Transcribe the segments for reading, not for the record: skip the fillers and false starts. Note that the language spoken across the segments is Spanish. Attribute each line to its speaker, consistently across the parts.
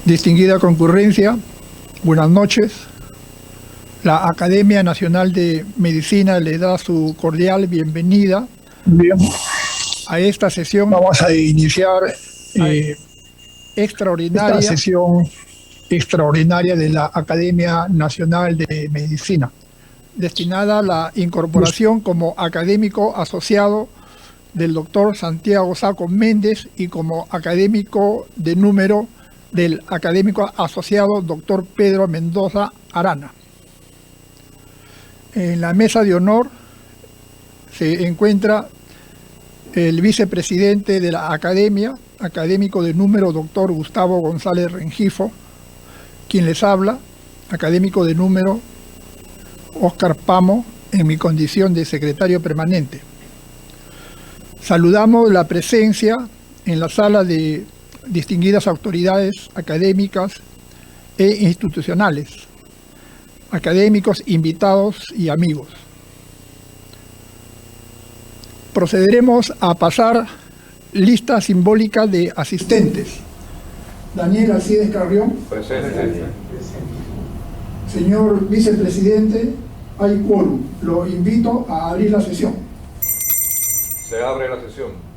Speaker 1: Distinguida concurrencia, buenas noches. La Academia Nacional de Medicina le da su cordial bienvenida.
Speaker 2: Bien,
Speaker 1: A esta sesión
Speaker 2: vamos a iniciar esta
Speaker 1: extraordinaria
Speaker 2: sesión extraordinaria de la Academia Nacional de Medicina,
Speaker 1: destinada a la incorporación como académico asociado del doctor Santiago Sacco Méndez y como académico de número del académico asociado doctor Pedro Mendoza Arana. En la mesa de honor se encuentra el vicepresidente de la Academia, académico de número doctor Gustavo González Rengifo, quien les habla, académico de número Óscar Pamo, en mi condición de secretario permanente. Saludamos la presencia en la sala de distinguidas autoridades académicas e institucionales, académicos, invitados y amigos. Procederemos a pasar lista simbólica de asistentes. Daniel Alcides Carrión.
Speaker 3: Presente.
Speaker 1: Señor vicepresidente, hay quórum. Lo invito a abrir la sesión.
Speaker 3: Se abre la sesión.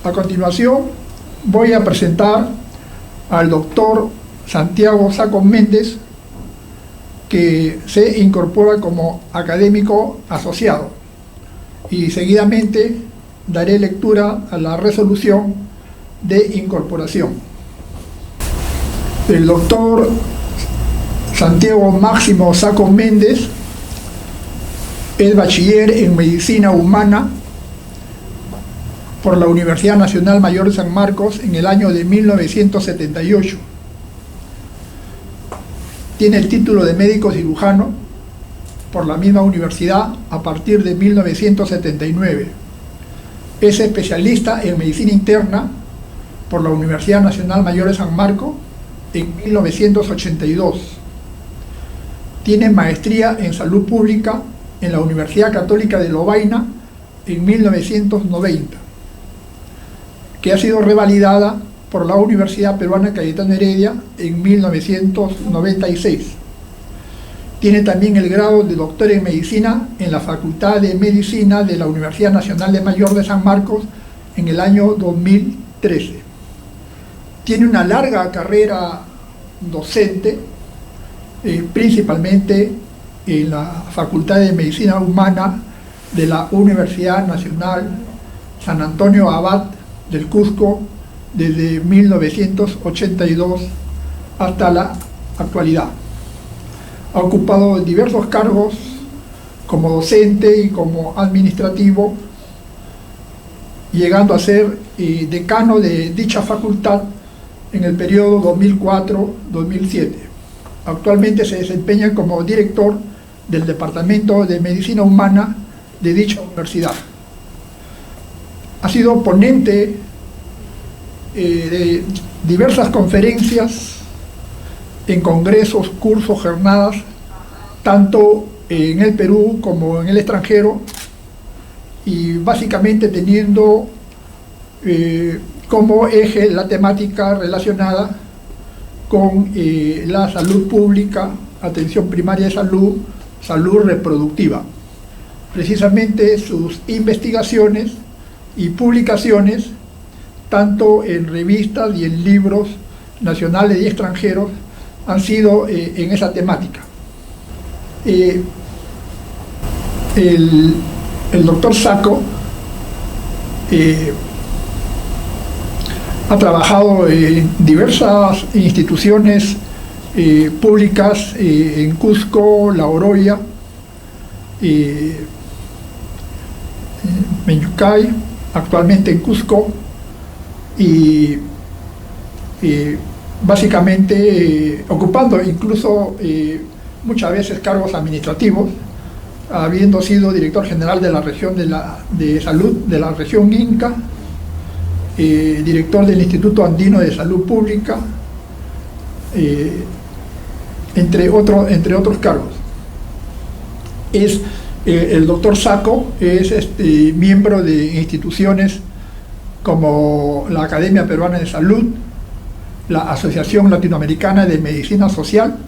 Speaker 1: A continuación, voy a presentar al doctor Santiago Sacco Méndez, que se incorpora como académico asociado, y seguidamente daré lectura a la resolución de incorporación. El doctor Santiago Máximo Sacco Méndez es bachiller en Medicina Humana por la Universidad Nacional Mayor de San Marcos en el año de 1978. Tiene el título de médico cirujano por la misma universidad a partir de 1979. Es especialista en medicina interna por la Universidad Nacional Mayor de San Marcos en 1982. Tiene maestría en salud pública en la Universidad Católica de Lovaina en 1990, que ha sido revalidada por la Universidad Peruana Cayetano Heredia en 1996. Tiene también el grado de doctor en medicina en la Facultad de Medicina de la Universidad Nacional de Mayor de San Marcos en el año 2013. Tiene una larga carrera docente, principalmente en la Facultad de Medicina Humana de la Universidad Nacional San Antonio Abad del Cusco desde 1982 hasta la actualidad. Ha ocupado diversos cargos como docente y como administrativo, llegando a ser decano de dicha facultad en el periodo 2004-2007. Actualmente se desempeña como director del Departamento de Medicina Humana de dicha universidad. Ha sido ponente de diversas conferencias en congresos, cursos, jornadas, tanto en el Perú como en el extranjero, y básicamente teniendo como eje la temática relacionada con la salud pública, atención primaria de salud, salud reproductiva. Precisamente sus investigaciones y publicaciones, tanto en revistas y en libros nacionales y extranjeros, han sido en esa temática. El doctor Sacco ha trabajado en diversas instituciones públicas en Cusco, La Oroya, Meñucay, actualmente en Cusco, y básicamente ocupando incluso muchas veces cargos administrativos, habiendo sido director general de la región de salud de la región Inca, director del Instituto Andino de Salud Pública, entre otros cargos. El doctor Sacco es miembro de instituciones como la Academia Peruana de Salud, la Asociación Latinoamericana de Medicina Social,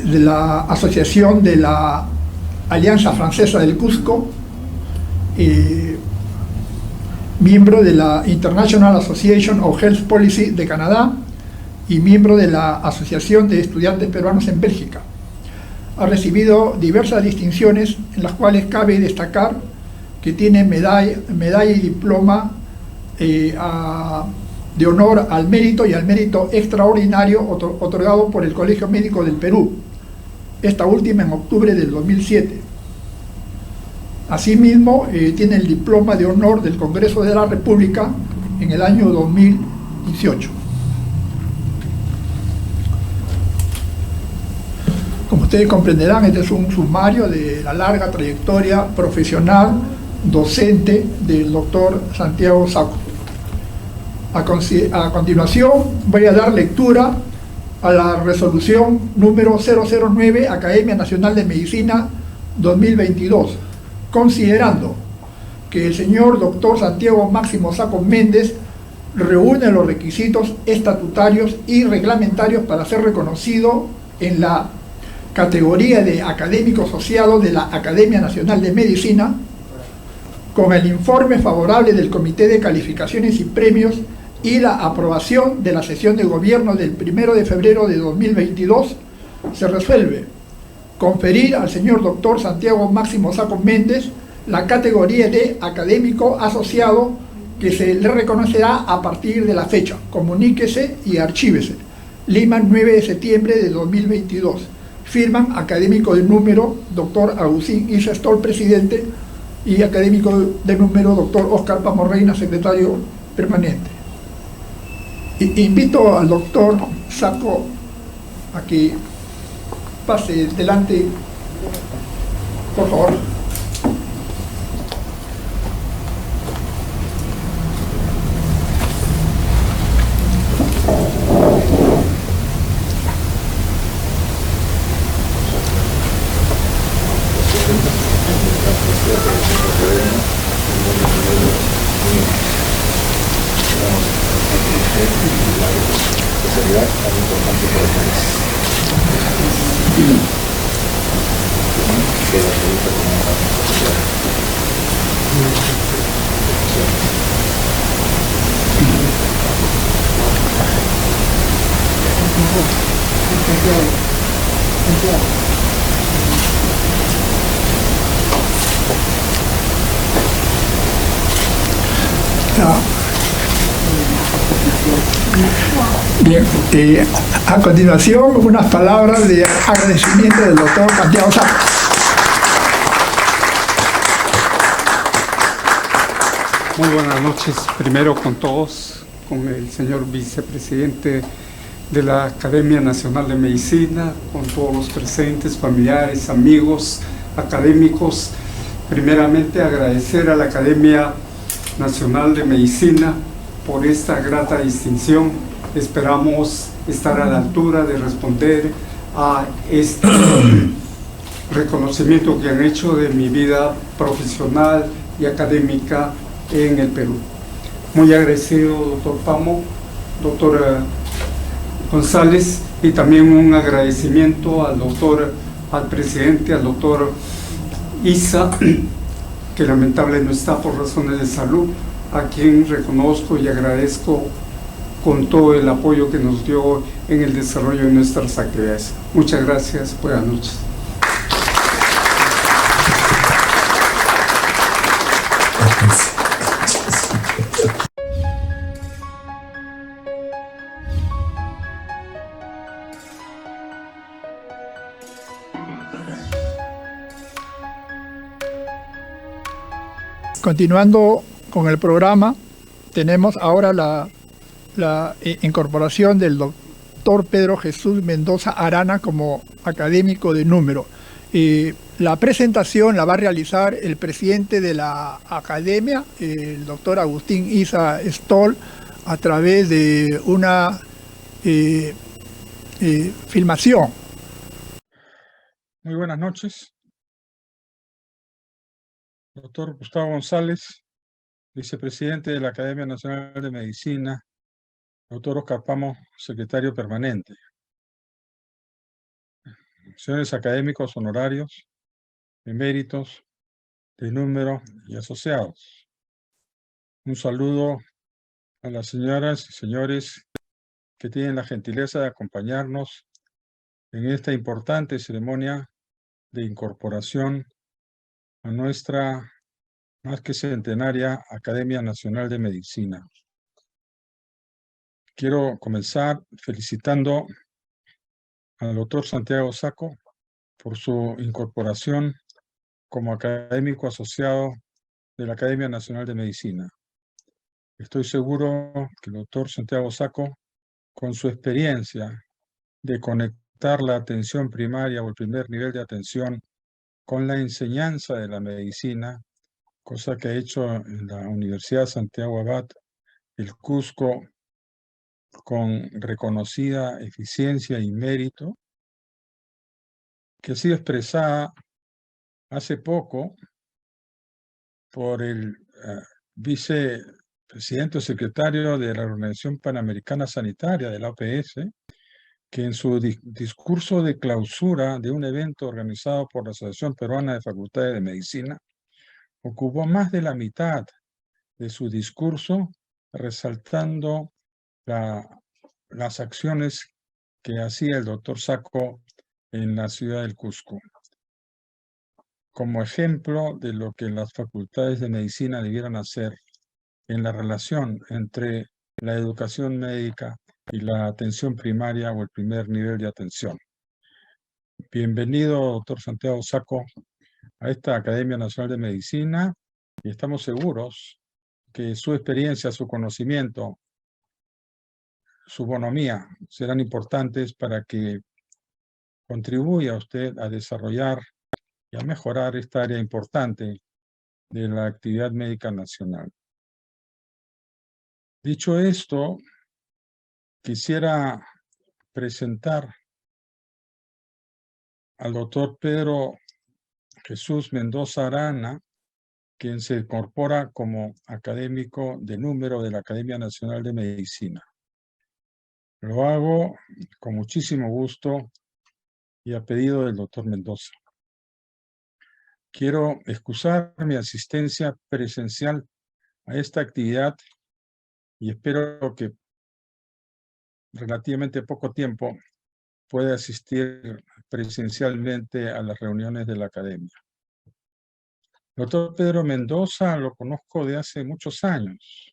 Speaker 1: de la Asociación de la Alianza Francesa del Cusco, miembro de la International Association of Health Policy de Canadá y miembro de la Asociación de Estudiantes Peruanos en Bélgica. Ha recibido diversas distinciones, en las cuales cabe destacar que tiene medalla y diploma de honor al mérito y al mérito extraordinario otorgado por el Colegio Médico del Perú, esta última en octubre del 2007. Asimismo, tiene el diploma de honor del Congreso de la República en el año 2018. Como ustedes comprenderán, este es un sumario de la larga trayectoria profesional docente del doctor Santiago Sacco. A continuación voy a dar lectura a la resolución número 009, Academia Nacional de Medicina 2022, considerando que el señor doctor Santiago Máximo Sacco Méndez reúne los requisitos estatutarios y reglamentarios para ser reconocido en la categoría de académico asociado de la Academia Nacional de Medicina, con el informe favorable del Comité de Calificaciones y Premios y la aprobación de la sesión de gobierno del 1 de febrero de 2022, se resuelve conferir al señor doctor Santiago Máximo Sacco Méndez la categoría de académico asociado, que se le reconocerá a partir de la fecha. Comuníquese y archívese. Lima, 9 de septiembre de 2022. Firman académico de número doctor Agustín Isa Stoll, presidente, y académico de número doctor Oscar Pamo Reina, secretario permanente. Invito al doctor Sacco a que pase delante, por favor. Bien, a continuación unas palabras de agradecimiento del doctor Santiago Sacco.
Speaker 4: Muy buenas noches, primero con todos, con el señor vicepresidente de la Academia Nacional de Medicina, con todos los presentes, familiares, amigos, académicos. Primeramente agradecer a la Academia Nacional de Medicina por esta grata distinción. Esperamos estar a la altura de responder a este reconocimiento que han hecho de mi vida profesional y académica en el Perú. Muy agradecido, doctor Pamo, doctor González, y también un agradecimiento al presidente, al doctor Isa, que lamentablemente no está por razones de salud, a quien reconozco y agradezco con todo el apoyo que nos dio en el desarrollo de nuestras actividades. Muchas gracias, buenas noches.
Speaker 1: Continuando con el programa, tenemos ahora la incorporación del doctor Pedro Jesús Mendoza Arana como académico de número. La presentación la va a realizar el presidente de la academia, el doctor Agustín Isa Stoll, a través de una filmación.
Speaker 5: Muy buenas noches. Doctor Gustavo González, vicepresidente de la Academia Nacional de Medicina. Doctor Oscar Pamo, secretario permanente. Señores académicos honorarios, eméritos, de número y asociados. Un saludo a las señoras y señores que tienen la gentileza de acompañarnos en esta importante ceremonia de incorporación a nuestra más que centenaria Academia Nacional de Medicina. Quiero comenzar felicitando al doctor Santiago Sacco por su incorporación como académico asociado de la Academia Nacional de Medicina. Estoy seguro que el doctor Santiago Sacco, con su experiencia de conectar la atención primaria o el primer nivel de atención con la enseñanza de la medicina, cosa que ha hecho en la Universidad Santiago Abad, el Cusco, con reconocida eficiencia y mérito, que ha sido expresada hace poco por el vicepresidente o secretario de la Organización Panamericana Sanitaria, de la OPS, que en su discurso de clausura de un evento organizado por la Asociación Peruana de Facultades de Medicina, ocupó más de la mitad de su discurso resaltando las acciones que hacía el doctor Sacco en la ciudad del Cusco, como ejemplo de lo que las facultades de medicina debieran hacer en la relación entre la educación médica y la atención primaria o el primer nivel de atención. Bienvenido, doctor Santiago Sacco, a esta Academia Nacional de Medicina, y estamos seguros que su experiencia, su conocimiento, su bonomía serán importantes para que contribuya usted a desarrollar y a mejorar esta área importante de la actividad médica nacional. Dicho esto, quisiera presentar al doctor Pedro Jesús Mendoza Arana, quien se incorpora como académico de número de la Academia Nacional de Medicina. Lo hago con muchísimo gusto y a pedido del doctor Mendoza. Quiero excusar mi asistencia presencial a esta actividad y espero que relativamente poco tiempo pueda asistir presencialmente a las reuniones de la Academia. Doctor Pedro Mendoza lo conozco de hace muchos años.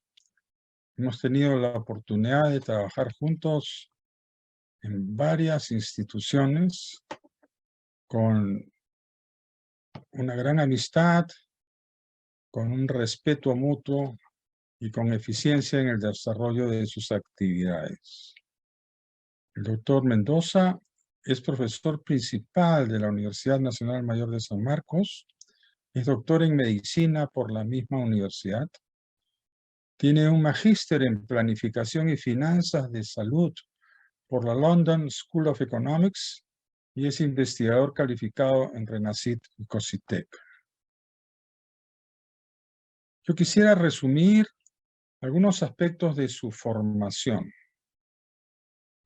Speaker 5: Hemos tenido la oportunidad de trabajar juntos en varias instituciones con una gran amistad, con un respeto mutuo y con eficiencia en el desarrollo de sus actividades. El doctor Mendoza es profesor principal de la Universidad Nacional Mayor de San Marcos, es doctor en medicina por la misma universidad, tiene un magíster en planificación y finanzas de salud por la London School of Economics y es investigador calificado en RENACYT y COSITEC. Yo quisiera resumir algunos aspectos de su formación.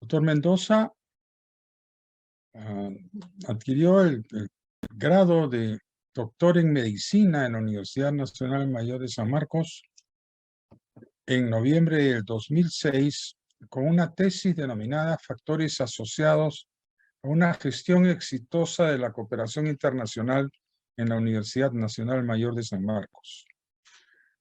Speaker 5: Doctor Mendoza adquirió el grado de doctor en medicina en la Universidad Nacional Mayor de San Marcos en noviembre del 2006 con una tesis denominada Factores asociados a una gestión exitosa de la cooperación internacional en la Universidad Nacional Mayor de San Marcos.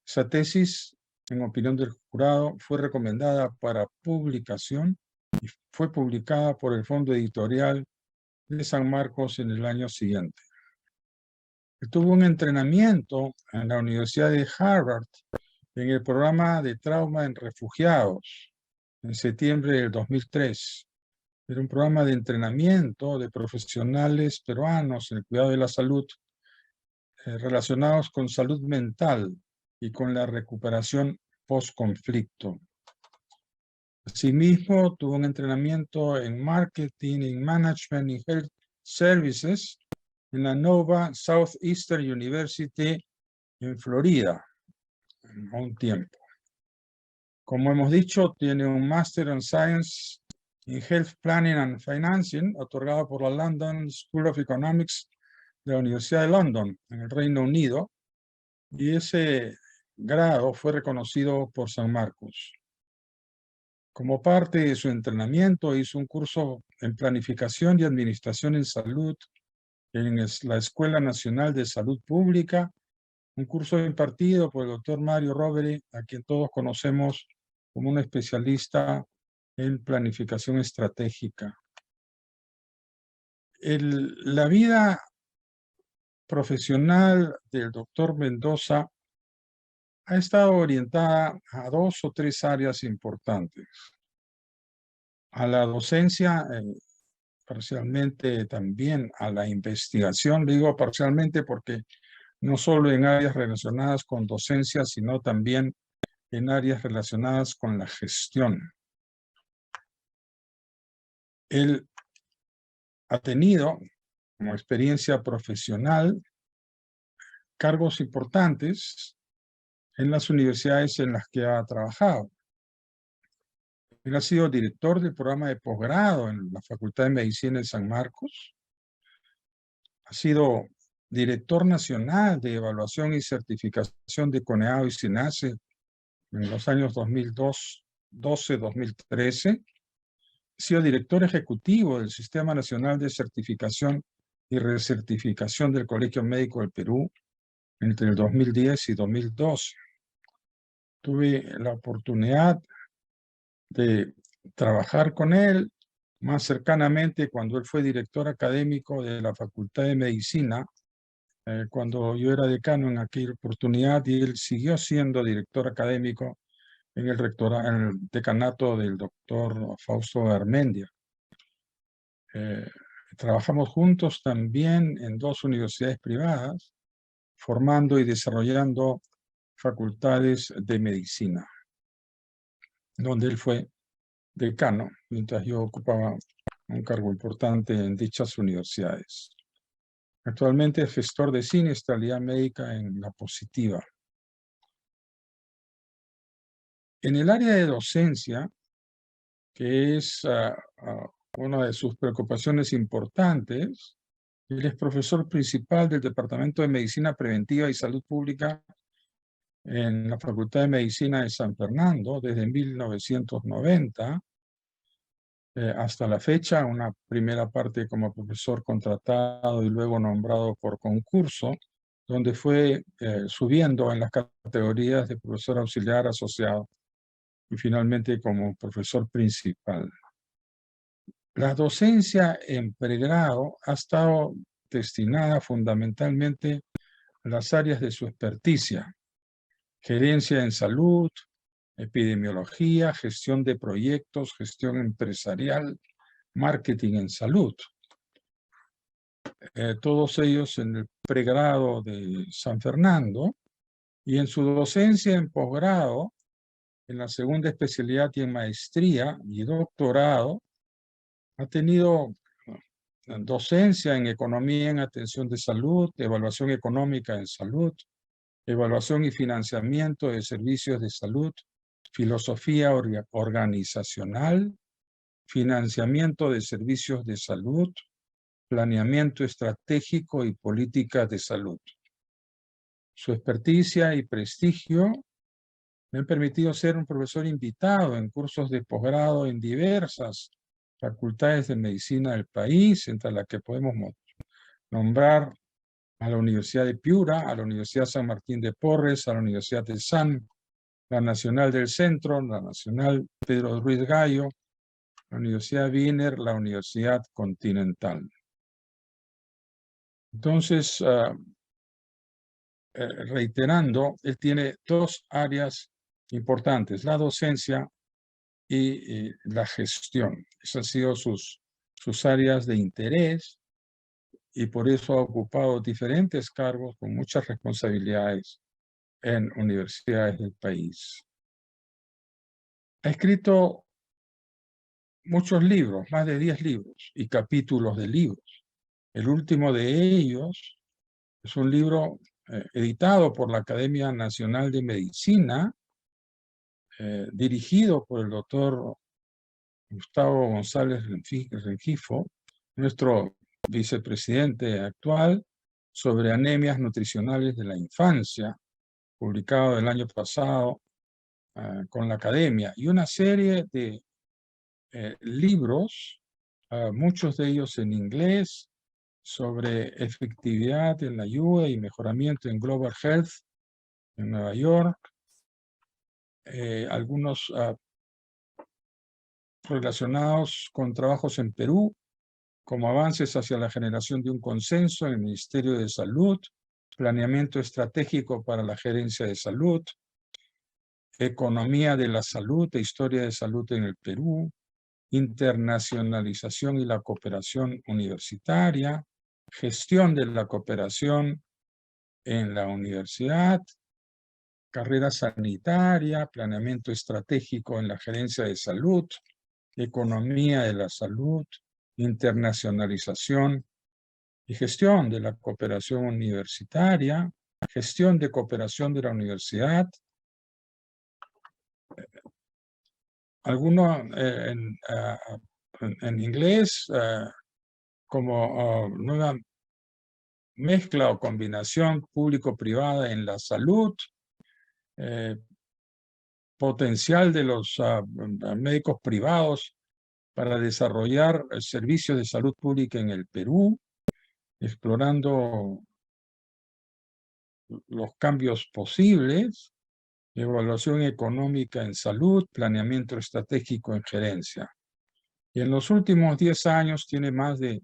Speaker 5: Esa tesis, en opinión del jurado, fue recomendada para publicación y fue publicada por el Fondo Editorial de San Marcos en el año siguiente. Tuvo un entrenamiento en la Universidad de Harvard en el programa de trauma en refugiados en septiembre del 2003. Era un programa de entrenamiento de profesionales peruanos en el cuidado de la salud relacionados con salud mental y con la recuperación post-conflicto. Asimismo, tuvo un entrenamiento en Marketing, en Management y Health Services en la Nova Southeastern University en Florida, en un tiempo. Como hemos dicho, tiene un Master in Science in Health Planning and Financing, otorgado por la London School of Economics de la Universidad de London, en el Reino Unido, y ese grado fue reconocido por San Marcos. Como parte de su entrenamiento, hizo un curso en Planificación y Administración en Salud en la Escuela Nacional de Salud Pública, un curso impartido por el doctor Mario Rovere, a quien todos conocemos como un especialista en planificación estratégica. La vida profesional del doctor Mendoza ha estado orientada a 2 o 3 áreas importantes. A la docencia, parcialmente también a la investigación. Digo parcialmente porque no solo en áreas relacionadas con docencia, sino también en áreas relacionadas con la gestión. Él ha tenido como experiencia profesional cargos importantes en las universidades en las que ha trabajado. Él ha sido director del programa de posgrado en la Facultad de Medicina de San Marcos. Ha sido director nacional de evaluación y certificación de CONEAO y SINACE en los años 2012-2013. Ha sido director ejecutivo del Sistema Nacional de Certificación y Recertificación del Colegio Médico del Perú entre el 2010 y 2012. Tuve la oportunidad de trabajar con él más cercanamente cuando él fue director académico de la Facultad de Medicina, cuando yo era decano en aquella oportunidad, y él siguió siendo director académico en el decanato del doctor Fausto Garmendia. Trabajamos juntos también en 2 universidades privadas, formando y desarrollando facultades de medicina, donde él fue decano, mientras yo ocupaba un cargo importante en dichas universidades. Actualmente es gestor de siniestralidad médica en La Positiva. En el área de docencia, que es una de sus preocupaciones importantes, él es profesor principal del Departamento de Medicina Preventiva y Salud Pública en la Facultad de Medicina de San Fernando desde 1990 hasta la fecha, una primera parte como profesor contratado y luego nombrado por concurso, donde fue subiendo en las categorías de profesor auxiliar asociado y finalmente como profesor principal. La docencia en pregrado ha estado destinada fundamentalmente a las áreas de su experticia: gerencia en salud, epidemiología, gestión de proyectos, gestión empresarial, marketing en salud. Todos ellos en el pregrado de San Fernando, y en su docencia en posgrado, en la segunda especialidad y en maestría y doctorado, ha tenido docencia en economía en atención de salud, evaluación económica en salud, evaluación y financiamiento de servicios de salud, filosofía organizacional, financiamiento de servicios de salud, planeamiento estratégico y políticas de salud. Su experticia y prestigio me han permitido ser un profesor invitado en cursos de posgrado en diversas facultades de medicina del país, entre las que podemos nombrar a la Universidad de Piura, a la Universidad San Martín de Porres, a la Universidad de San, la Nacional del Centro, la Nacional Pedro Ruiz Gallo, la Universidad Wiener, la Universidad Continental. Entonces, reiterando, él tiene 2 áreas importantes: la docencia y la gestión. Esas han sido sus áreas de interés, y por eso ha ocupado diferentes cargos con muchas responsabilidades en universidades del país. Ha escrito muchos libros, más de 10 libros y capítulos de libros. El último de ellos es un libro editado por la Academia Nacional de Medicina, dirigido por el doctor Gustavo González Rengifo, nuestro vicepresidente actual, sobre anemias nutricionales de la infancia, publicado el año pasado con la Academia, y una serie de libros, muchos de ellos en inglés, sobre efectividad en la ayuda y mejoramiento en Global Health en Nueva York, algunos relacionados con trabajos en Perú, como avances hacia la generación de un consenso en el Ministerio de Salud, planeamiento estratégico para la gerencia de salud, economía de la salud e historia de salud en el Perú, internacionalización y la cooperación universitaria, gestión de la cooperación en la universidad, carrera sanitaria, planeamiento estratégico en la gerencia de salud, economía de la salud, internacionalización y gestión de la cooperación universitaria, gestión de cooperación de la universidad, algunos en inglés, como nueva mezcla o combinación público-privada en la salud, potencial de los médicos privados para desarrollar servicios de salud pública en el Perú, explorando los cambios posibles, evaluación económica en salud, planeamiento estratégico en gerencia. Y en los últimos 10 años tiene más de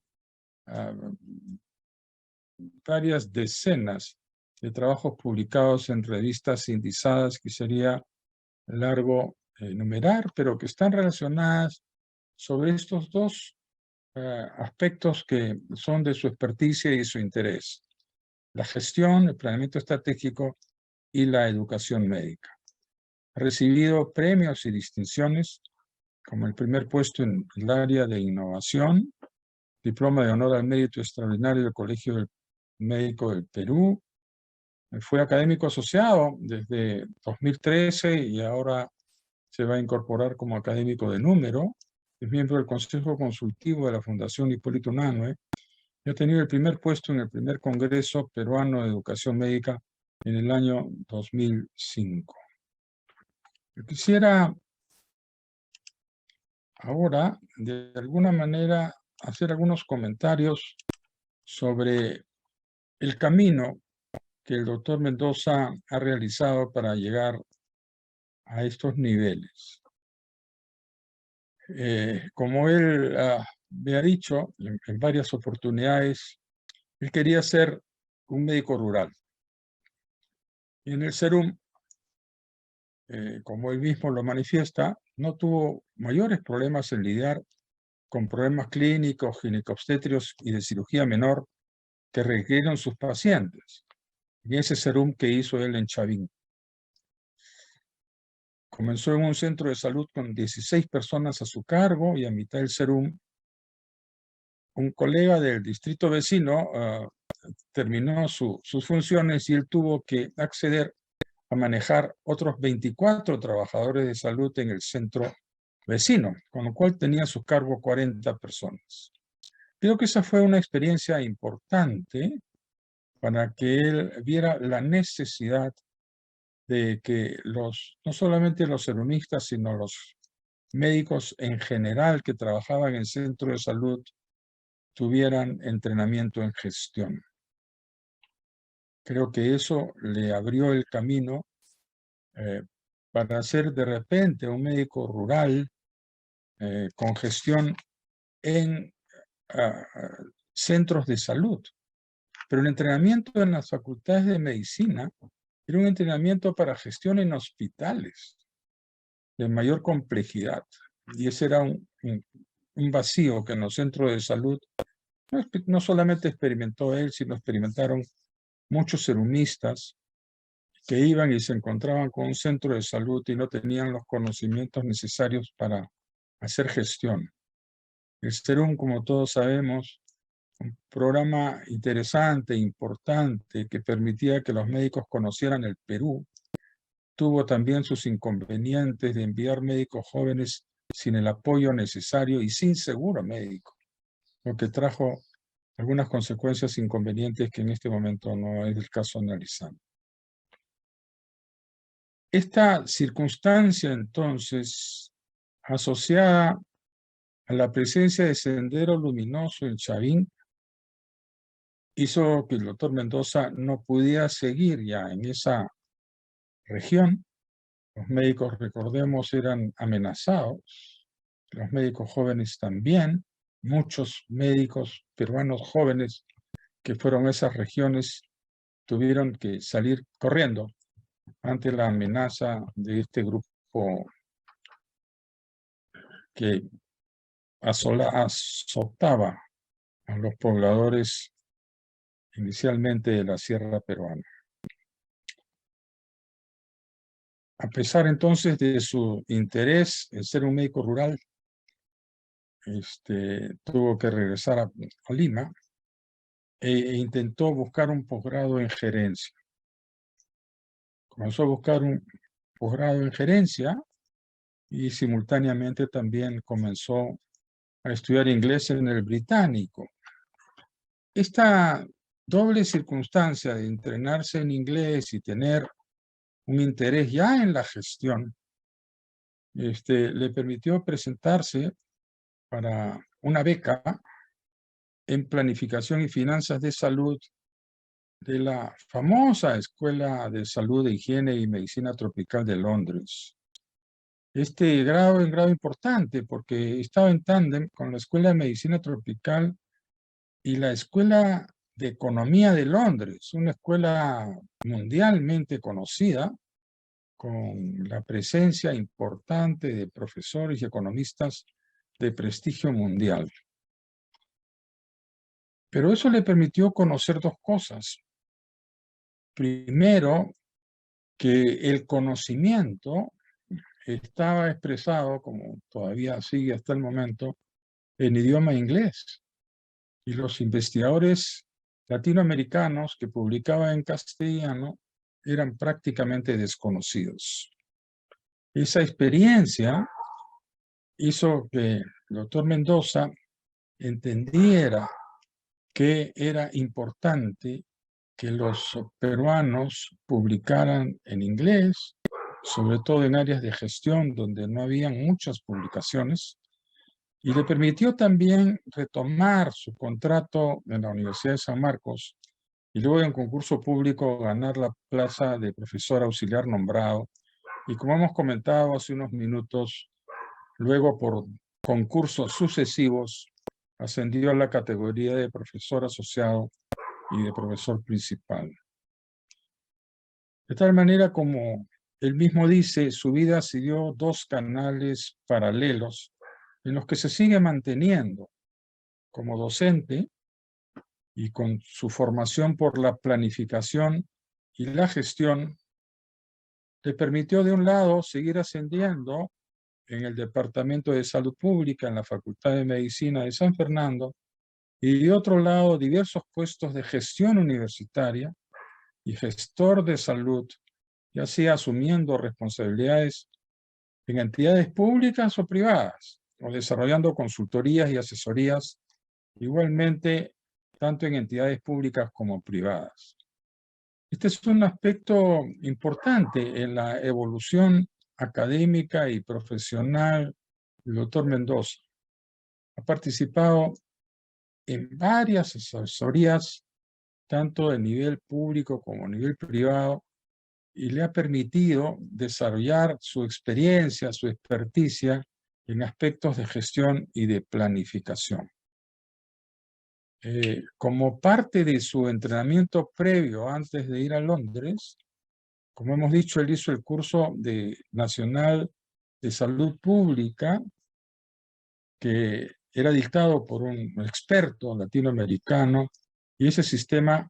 Speaker 5: varias decenas de trabajos publicados en revistas indizadas que sería largo enumerar, pero que están relacionadas sobre estos dos aspectos que son de su experticia y su interés: la gestión, el planeamiento estratégico y la educación médica. Ha recibido premios y distinciones como el primer puesto en el área de innovación, diploma de honor al mérito extraordinario del Colegio Médico del Perú. Fue académico asociado desde 2013 y ahora se va a incorporar como académico de número. Es miembro del Consejo Consultivo de la Fundación Hipólito Unanue y ha tenido el primer puesto en el primer Congreso Peruano de Educación Médica en el año 2005. Yo quisiera ahora, de alguna manera, hacer algunos comentarios sobre el camino que el doctor Mendoza ha realizado para llegar a estos niveles. Como él me ha dicho en varias oportunidades, él quería ser un médico rural. Y en el SERUM, como él mismo lo manifiesta, no tuvo mayores problemas en lidiar con problemas clínicos, ginecobstétricos y de cirugía menor que requirieron sus pacientes, en ese SERUM que hizo él en Chavín. Comenzó en un centro de salud con 16 personas a su cargo y a mitad del SERUM, un colega del distrito vecino terminó sus funciones y él tuvo que acceder a manejar otros 24 trabajadores de salud en el centro vecino, con lo cual tenía a su cargo 40 personas. Creo que esa fue una experiencia importante para que él viera la necesidad de que no solamente los serumistas, sino los médicos en general que trabajaban en centros de salud tuvieran entrenamiento en gestión. Creo que eso le abrió el camino para ser de repente un médico rural con gestión en centros de salud. Pero el entrenamiento en las facultades de medicina era un entrenamiento para gestión en hospitales de mayor complejidad. Y ese era un vacío que en los centros de salud no solamente experimentó él, sino experimentaron muchos serumistas que iban y se encontraban con un centro de salud y no tenían los conocimientos necesarios para hacer gestión. El SERUM, como todos sabemos, un programa interesante, importante, que permitía que los médicos conocieran el Perú, tuvo también sus inconvenientes de enviar médicos jóvenes sin el apoyo necesario y sin seguro médico, lo que trajo algunas consecuencias inconvenientes que en este momento no es el caso analizar. Esta circunstancia, entonces, asociada a la presencia de Sendero Luminoso en Chavín, hizo que el doctor Mendoza no pudiera seguir ya en esa región. Los médicos, recordemos, eran amenazados, los médicos jóvenes también. Muchos médicos peruanos jóvenes que fueron a esas regiones tuvieron que salir corriendo ante la amenaza de este grupo que azotaba a los pobladores inicialmente de la sierra peruana. A pesar entonces de su interés en ser un médico rural, tuvo que regresar a Lima e intentó buscar un posgrado en gerencia. Comenzó a buscar un posgrado en gerencia y simultáneamente también comenzó a estudiar inglés en el Británico. Esta doble circunstancia de entrenarse en inglés y tener un interés ya en la gestión, le permitió presentarse para una beca en planificación y finanzas de salud de la famosa Escuela de Salud, de Higiene y Medicina Tropical de Londres. Este grado es un grado importante porque estaba en tándem con la Escuela de Medicina Tropical y la Escuela de Economía de Londres, una escuela mundialmente conocida, con la presencia importante de profesores y economistas de prestigio mundial. Pero eso le permitió conocer dos cosas. Primero, que el conocimiento estaba expresado, como todavía sigue hasta el momento, en idioma inglés. Y los investigadores latinoamericanos que publicaban en castellano eran prácticamente desconocidos. Esa experiencia hizo que el doctor Mendoza entendiera que era importante que los peruanos publicaran en inglés, sobre todo en áreas de gestión donde no habían muchas publicaciones, y le permitió también retomar su contrato en la Universidad de San Marcos y luego en concurso público ganar la plaza de profesor auxiliar nombrado. Y como hemos comentado hace unos minutos, luego por concursos sucesivos ascendió a la categoría de profesor asociado y de profesor principal. De tal manera, como él mismo dice, su vida siguió dos canales paralelos en los que se sigue manteniendo como docente y con su formación por la planificación y la gestión, le permitió de un lado seguir ascendiendo en el Departamento de Salud Pública en la Facultad de Medicina de San Fernando y de otro lado diversos puestos de gestión universitaria y gestor de salud, ya sea asumiendo responsabilidades en entidades públicas o privadas, o desarrollando consultorías y asesorías igualmente tanto en entidades públicas como privadas. Este es un aspecto importante en la evolución académica y profesional del doctor Mendoza. Ha participado en varias asesorías, tanto de nivel público como a nivel privado, y le ha permitido desarrollar su experiencia, su experticia en aspectos de gestión y de planificación. Como parte de su entrenamiento previo antes de ir a Londres, como hemos dicho, él hizo el curso nacional de salud pública, que era dictado por un experto latinoamericano, y ese sistema,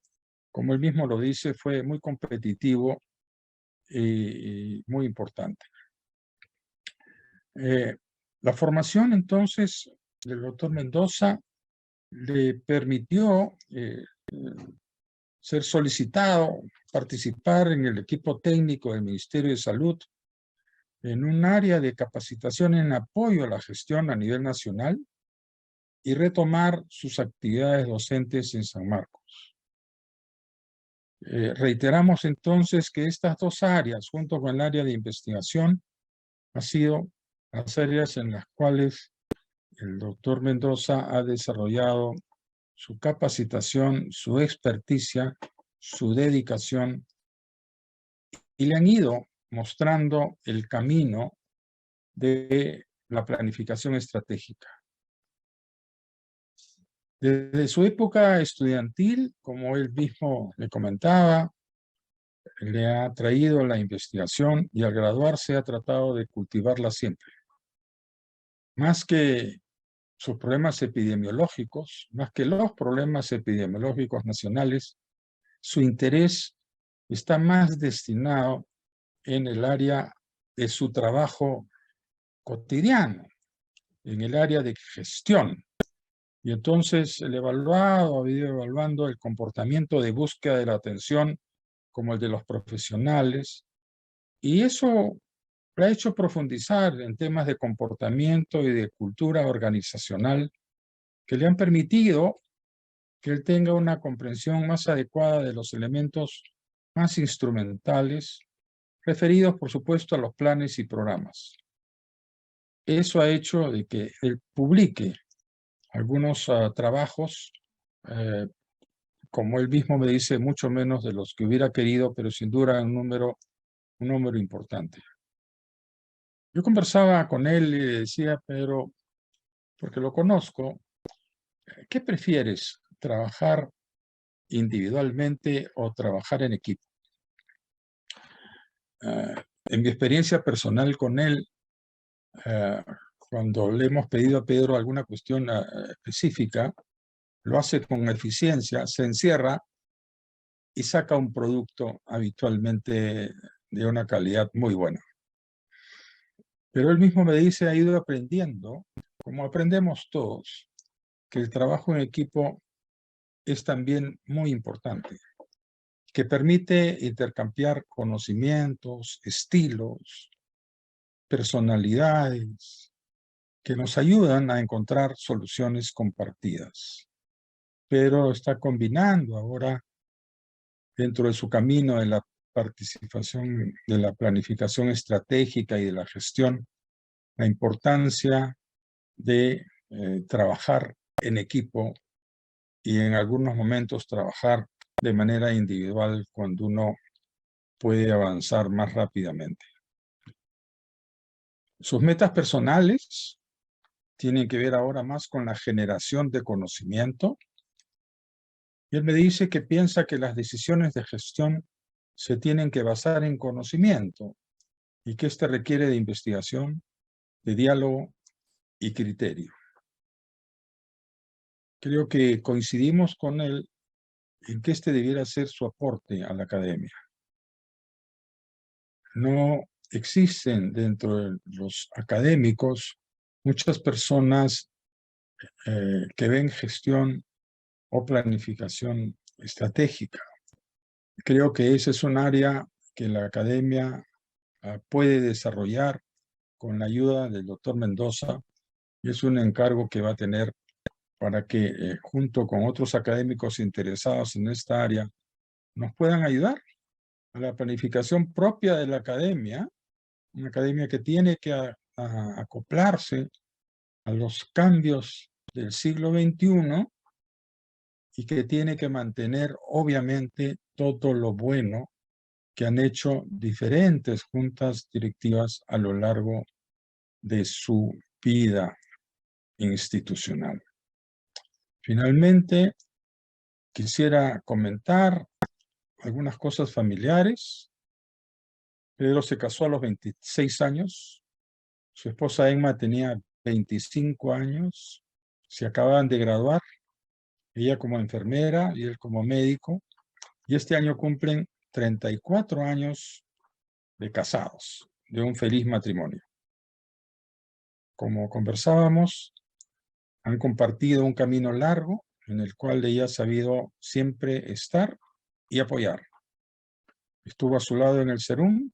Speaker 5: como él mismo lo dice, fue muy competitivo y muy importante. La formación entonces del doctor Mendoza le permitió ser solicitado, participar en el equipo técnico del Ministerio de Salud en un área de capacitación en apoyo a la gestión a nivel nacional y retomar sus actividades docentes en San Marcos. Reiteramos entonces que estas dos áreas, junto con el área de investigación, han sido las áreas en las cuales el doctor Mendoza ha desarrollado su capacitación, su experticia, su dedicación, y le han ido mostrando el camino de la planificación estratégica. Desde su época estudiantil, como él mismo le comentaba, le ha traído la investigación y al graduarse ha tratado de cultivarla siempre. Más que sus problemas epidemiológicos, más que los problemas epidemiológicos nacionales, su interés está más destinado en el área de su trabajo cotidiano, en el área de gestión. Y entonces el evaluado ha ido evaluando el comportamiento de búsqueda de la atención como el de los profesionales, y eso lo ha hecho profundizar en temas de comportamiento y de cultura organizacional que le han permitido que él tenga una comprensión más adecuada de los elementos más instrumentales, referidos, por supuesto, a los planes y programas. Eso ha hecho de que él publique algunos trabajos, como él mismo me dice, mucho menos de los que hubiera querido, pero sin duda un número importante. Yo conversaba con él y le decía, pero, porque lo conozco, ¿qué prefieres, trabajar individualmente o trabajar en equipo? En mi experiencia personal con él, cuando le hemos pedido a Pedro alguna cuestión específica, lo hace con eficiencia, se encierra y saca un producto habitualmente de una calidad muy buena. Pero él mismo me dice, ha ido aprendiendo, como aprendemos todos, que el trabajo en equipo es también muy importante, que permite intercambiar conocimientos, estilos, personalidades, que nos ayudan a encontrar soluciones compartidas. Pero está combinando ahora, dentro de su camino de la participación de la planificación estratégica y de la gestión, la importancia de trabajar en equipo y en algunos momentos trabajar de manera individual cuando uno puede avanzar más rápidamente. Sus metas personales tienen que ver ahora más con la generación de conocimiento. Y él me dice que piensa que las decisiones de gestión se tienen que basar en conocimiento y que este requiere de investigación, de diálogo y criterio. Creo que coincidimos con él en que este debiera ser su aporte a la academia. No existen dentro de los académicos muchas personas que ven gestión o planificación estratégica. Creo que ese es un área que la academia puede desarrollar con la ayuda del doctor Mendoza, y es un encargo que va a tener para que junto con otros académicos interesados en esta área nos puedan ayudar a la planificación propia de la academia, una academia que tiene que acoplarse a los cambios del siglo XXI y que tiene que mantener obviamente todo lo bueno que han hecho diferentes juntas directivas a lo largo de su vida institucional. Finalmente, quisiera comentar algunas cosas familiares. Pedro se casó a los 26 años. Su esposa Emma tenía 25 años. Se acababan de graduar. Ella como enfermera y él como médico. Y este año cumplen 34 años de casados, de un feliz matrimonio. como conversábamos, han compartido un camino largo en el cual ella ha sabido siempre estar y apoyar. Estuvo a su lado en el Serum,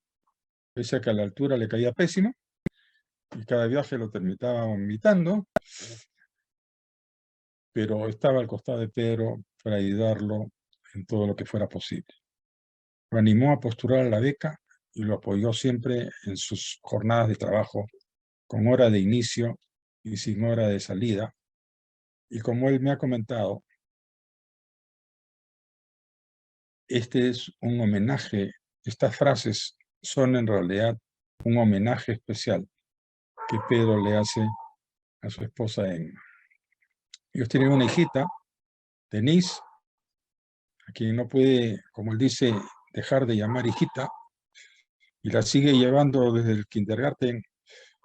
Speaker 5: pese a que a la altura le caía pésimo, y cada viaje lo terminaba vomitando, pero estaba al costado de Pedro para ayudarlo en todo lo que fuera posible. Lo animó a postular a la beca y lo apoyó siempre en sus jornadas de trabajo, con hora de inicio y sin hora de salida. Y como él me ha comentado, este es un homenaje, estas frases son en realidad un homenaje especial que Pedro le hace a su esposa Emma. Ellos tienen una hijita, Denise, a quien no puede, como él dice, dejar de llamar hijita, y la sigue llevando desde el kindergarten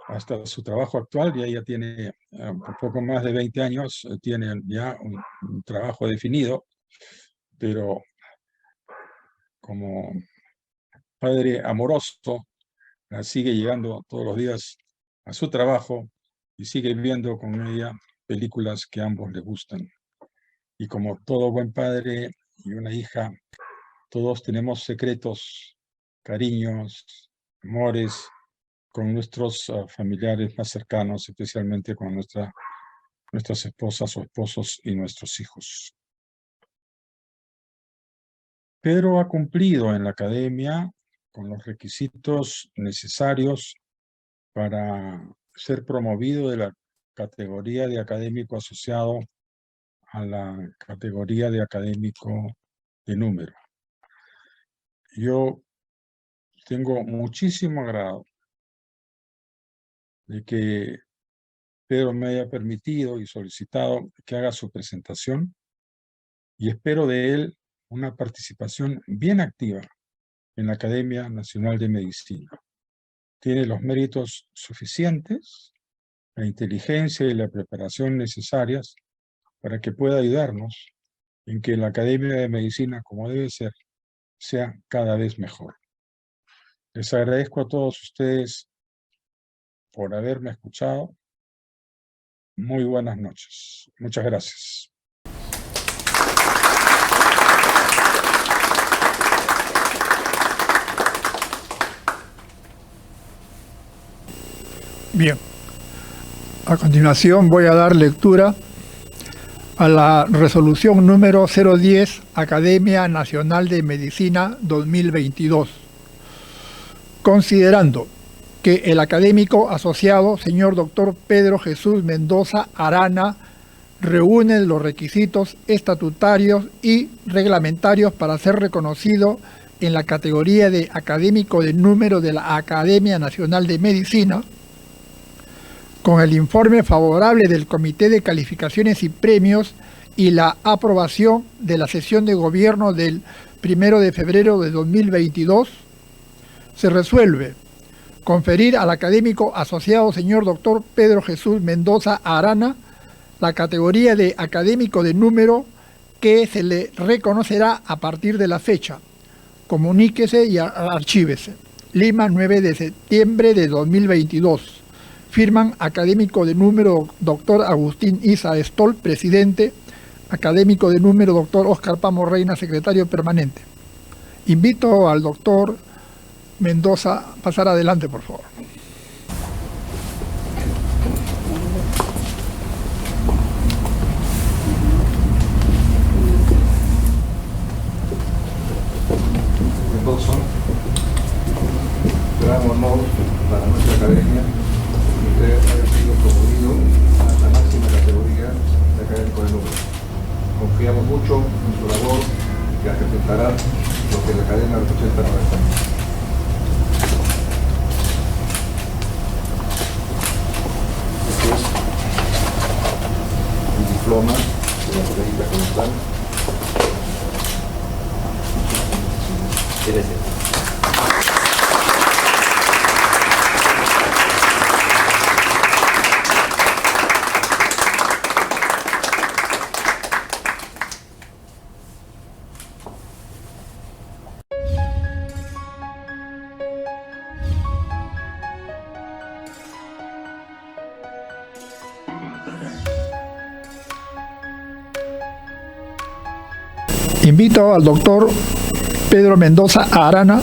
Speaker 5: hasta su trabajo actual. Ya ella tiene un poco más de 20 años, tiene ya un trabajo definido, pero como padre amoroso, la sigue llegando todos los días a su trabajo y sigue viendo con ella películas que a ambos les gustan. Y como todo buen padre y una hija, todos tenemos secretos, cariños, amores con nuestros familiares más cercanos, especialmente con nuestras esposas o esposos y nuestros hijos. Pedro ha cumplido en la academia con los requisitos necesarios para ser promovido de la categoría de académico asociado a la categoría de académico de número. Yo tengo muchísimo agrado de que Pedro me haya permitido y solicitado que haga su presentación, y espero de él una participación bien activa en la Academia Nacional de Medicina. Tiene los méritos suficientes, la inteligencia y la preparación necesarias para que pueda ayudarnos en que la Academia de Medicina, como debe ser, sea cada vez mejor. Les agradezco a todos ustedes por haberme escuchado. Muy buenas noches. Muchas gracias.
Speaker 1: Bien, a continuación voy a dar lectura a la resolución número 010, Academia Nacional de Medicina 2022. Considerando que el académico asociado, señor doctor Pedro Jesús Mendoza Arana, reúne los requisitos estatutarios y reglamentarios para ser reconocido en la categoría de académico de número de la Academia Nacional de Medicina, con el informe favorable del Comité de Calificaciones y Premios y la aprobación de la sesión de gobierno del 1 de febrero de 2022, se resuelve conferir al académico asociado señor doctor Pedro Jesús Mendoza Arana la categoría de académico de número que se le reconocerá a partir de la fecha. Comuníquese y archívese. Lima, 9 de septiembre de 2022. Firman académico de número doctor Agustín Isa Stoll, presidente. Académico de número doctor Oscar Pamo Reina, secretario permanente. Invito al doctor Mendoza a pasar adelante, por favor.
Speaker 3: Mendoza, gran honor para nuestra academia que usted haya sido promovido a la máxima categoría de académico de número. Confiamos mucho en su labor, que representará lo que la academia representa en nuestra país. Este es un diploma de la académica como tal.
Speaker 1: Invito al doctor Pedro Mendoza Arana,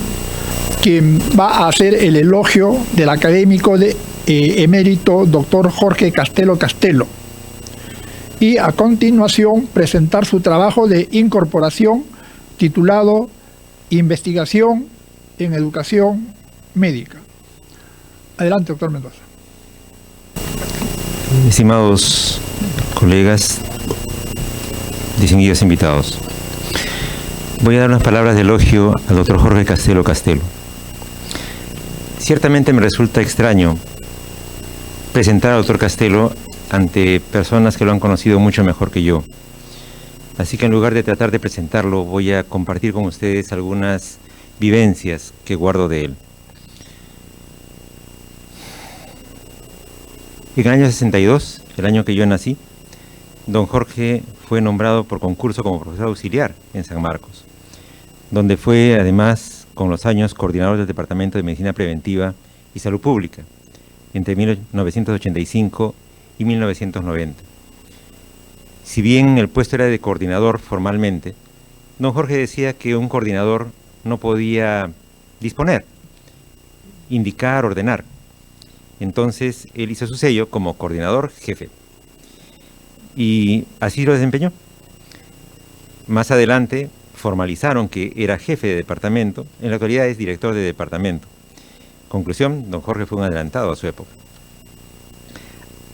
Speaker 1: quien va a hacer el elogio del académico emérito doctor Jorge Castelo Castelo. Y a continuación presentar su trabajo de incorporación titulado Investigación en Educación Médica. Adelante, doctor Mendoza.
Speaker 6: Estimados colegas, distinguidos invitados, voy a dar unas palabras de elogio al doctor Jorge Castelo Castelo. Ciertamente me resulta extraño presentar al doctor Castelo ante personas que lo han conocido mucho mejor que yo. Así que en lugar de tratar de presentarlo, voy a compartir con ustedes algunas vivencias que guardo de él. En el año 62, el año que yo nací, don Jorge fue nombrado por concurso como profesor auxiliar en San Marcos, donde fue además con los años coordinador del Departamento de Medicina Preventiva y Salud Pública entre 1985 y 1990. Si bien el puesto era de coordinador formalmente, don Jorge decía que un coordinador no podía disponer, indicar, ordenar. Entonces él hizo su sello como coordinador jefe y así lo desempeñó. Más adelante formalizaron que era jefe de departamento, en la actualidad es director de departamento. Conclusión, don Jorge fue un adelantado a su época.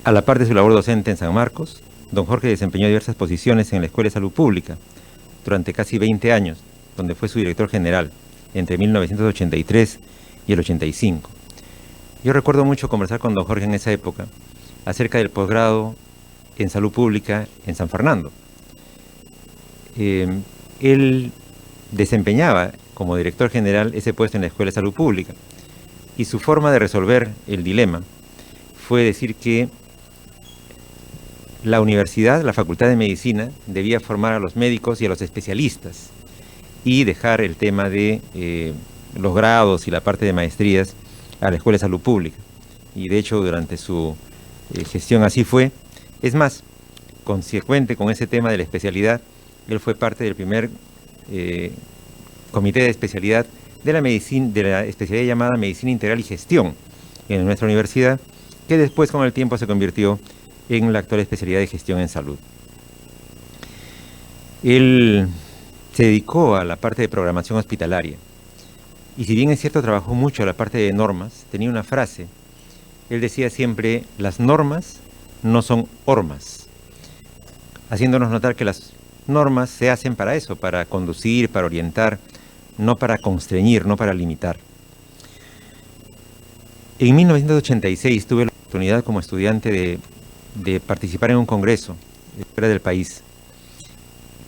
Speaker 6: A la par de su labor docente en San Marcos, don Jorge desempeñó diversas posiciones en la Escuela de Salud Pública durante casi 20 años, donde fue su director general entre 1983 y el 85. Yo recuerdo mucho conversar con don Jorge en esa época acerca del posgrado en Salud Pública en San Fernando. Él desempeñaba como director general ese puesto en la Escuela de Salud Pública y su forma de resolver el dilema fue decir que la universidad, la Facultad de Medicina, debía formar a los médicos y a los especialistas y dejar el tema de los grados y la parte de maestrías a la Escuela de Salud Pública. Y de hecho durante su gestión así fue. Es más, consecuente con ese tema de la especialidad, él fue parte del primer comité de especialidad de la especialidad llamada Medicina Integral y Gestión en nuestra universidad, que después con el tiempo se convirtió en la actual especialidad de Gestión en Salud. Él se dedicó a la parte de programación hospitalaria y si bien es cierto trabajó mucho a la parte de normas, tenía una frase. Él decía siempre, las normas no son hormas, haciéndonos notar que las normas se hacen para eso, para conducir, para orientar, no para constreñir, no para limitar. En 1986 tuve la oportunidad como estudiante de participar en un congreso fuera del país.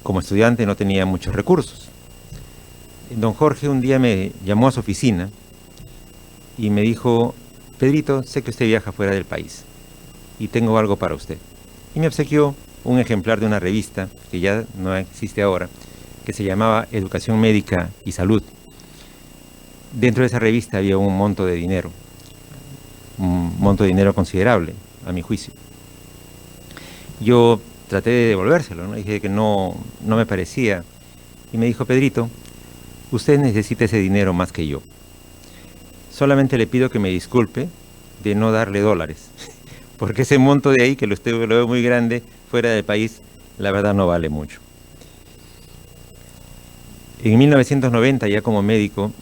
Speaker 6: Como estudiante no tenía muchos recursos. Don Jorge un día me llamó a su oficina y me dijo, Pedrito, sé que usted viaja fuera del país y tengo algo para usted. Y me obsequió un ejemplar de una revista que ya no existe ahora, que se llamaba Educación Médica y Salud. Dentro de esa revista había un monto de dinero considerable, a mi juicio. Yo traté de devolvérselo, ¿no? Dije que no me parecía. Y me dijo, Pedrito, usted necesita ese dinero más que yo. Solamente le pido que me disculpe de no darle dólares, porque ese monto de ahí, que usted lo ve muy grande, fuera del país, la verdad no vale mucho. En 1990, ya como médico,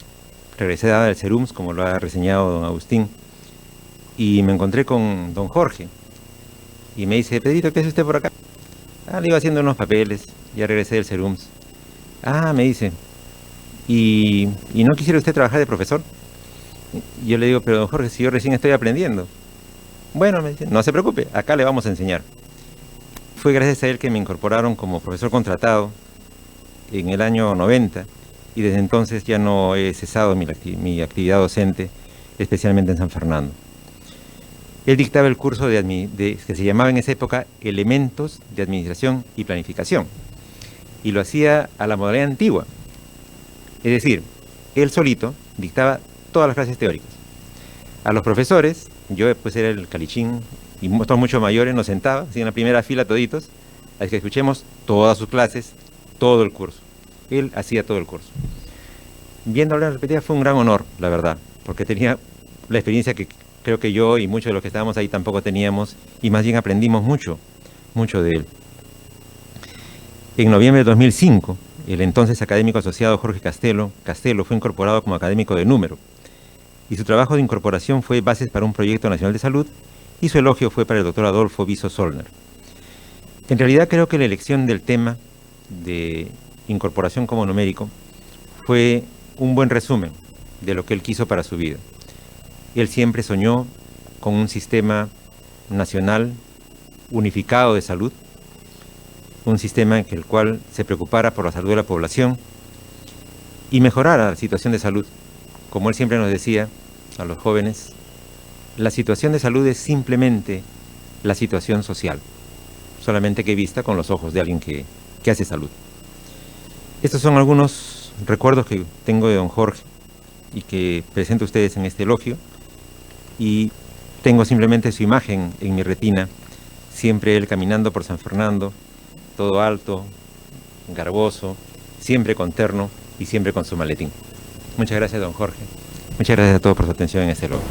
Speaker 6: regresé a dar el SERUMS, como lo ha reseñado don Agustín, y me encontré con don Jorge. Y me dice, Pedrito, ¿qué hace usted por acá? Le iba haciendo unos papeles, ya regresé del SERUMS. Me dice, ¿y no quisiera usted trabajar de profesor? Y yo le digo, pero don Jorge, si yo recién estoy aprendiendo. Bueno, me dice, no se preocupe, acá le vamos a enseñar. Fue gracias a él que me incorporaron como profesor contratado en el año 90 y desde entonces ya no he cesado mi actividad docente, especialmente en San Fernando. Él dictaba el curso que se llamaba en esa época Elementos de Administración y Planificación y lo hacía a la modalidad antigua, es decir, él solito dictaba todas las clases teóricas. A los profesores, yo pues era el calichín y todos mucho mayores, nos sentaba así en la primera fila toditos, a que escuchemos todas sus clases, todo el curso. Él hacía todo el curso. Viendo la repetida fue un gran honor, la verdad, porque tenía la experiencia que creo que yo y muchos de los que estábamos ahí tampoco teníamos, y más bien aprendimos mucho de él. En noviembre de 2005, el entonces académico asociado Jorge Castelo fue incorporado como académico de número, y su trabajo de incorporación fue Bases para un Proyecto Nacional de Salud, y su elogio fue para el doctor Adolfo Viso Solner. En realidad creo que la elección del tema de incorporación como numérico fue un buen resumen de lo que él quiso para su vida. Él siempre soñó con un sistema nacional unificado de salud, un sistema en el cual se preocupara por la salud de la población y mejorara la situación de salud. Como él siempre nos decía a los jóvenes, la situación de salud es simplemente la situación social, solamente que vista con los ojos de alguien que hace salud. Estos son algunos recuerdos que tengo de don Jorge y que presento a ustedes en este elogio, y tengo simplemente su imagen en mi retina, siempre él caminando por San Fernando, todo alto, garboso, siempre con terno y siempre con su maletín. Muchas gracias, don Jorge. Muchas gracias a todos por su atención en este elogio.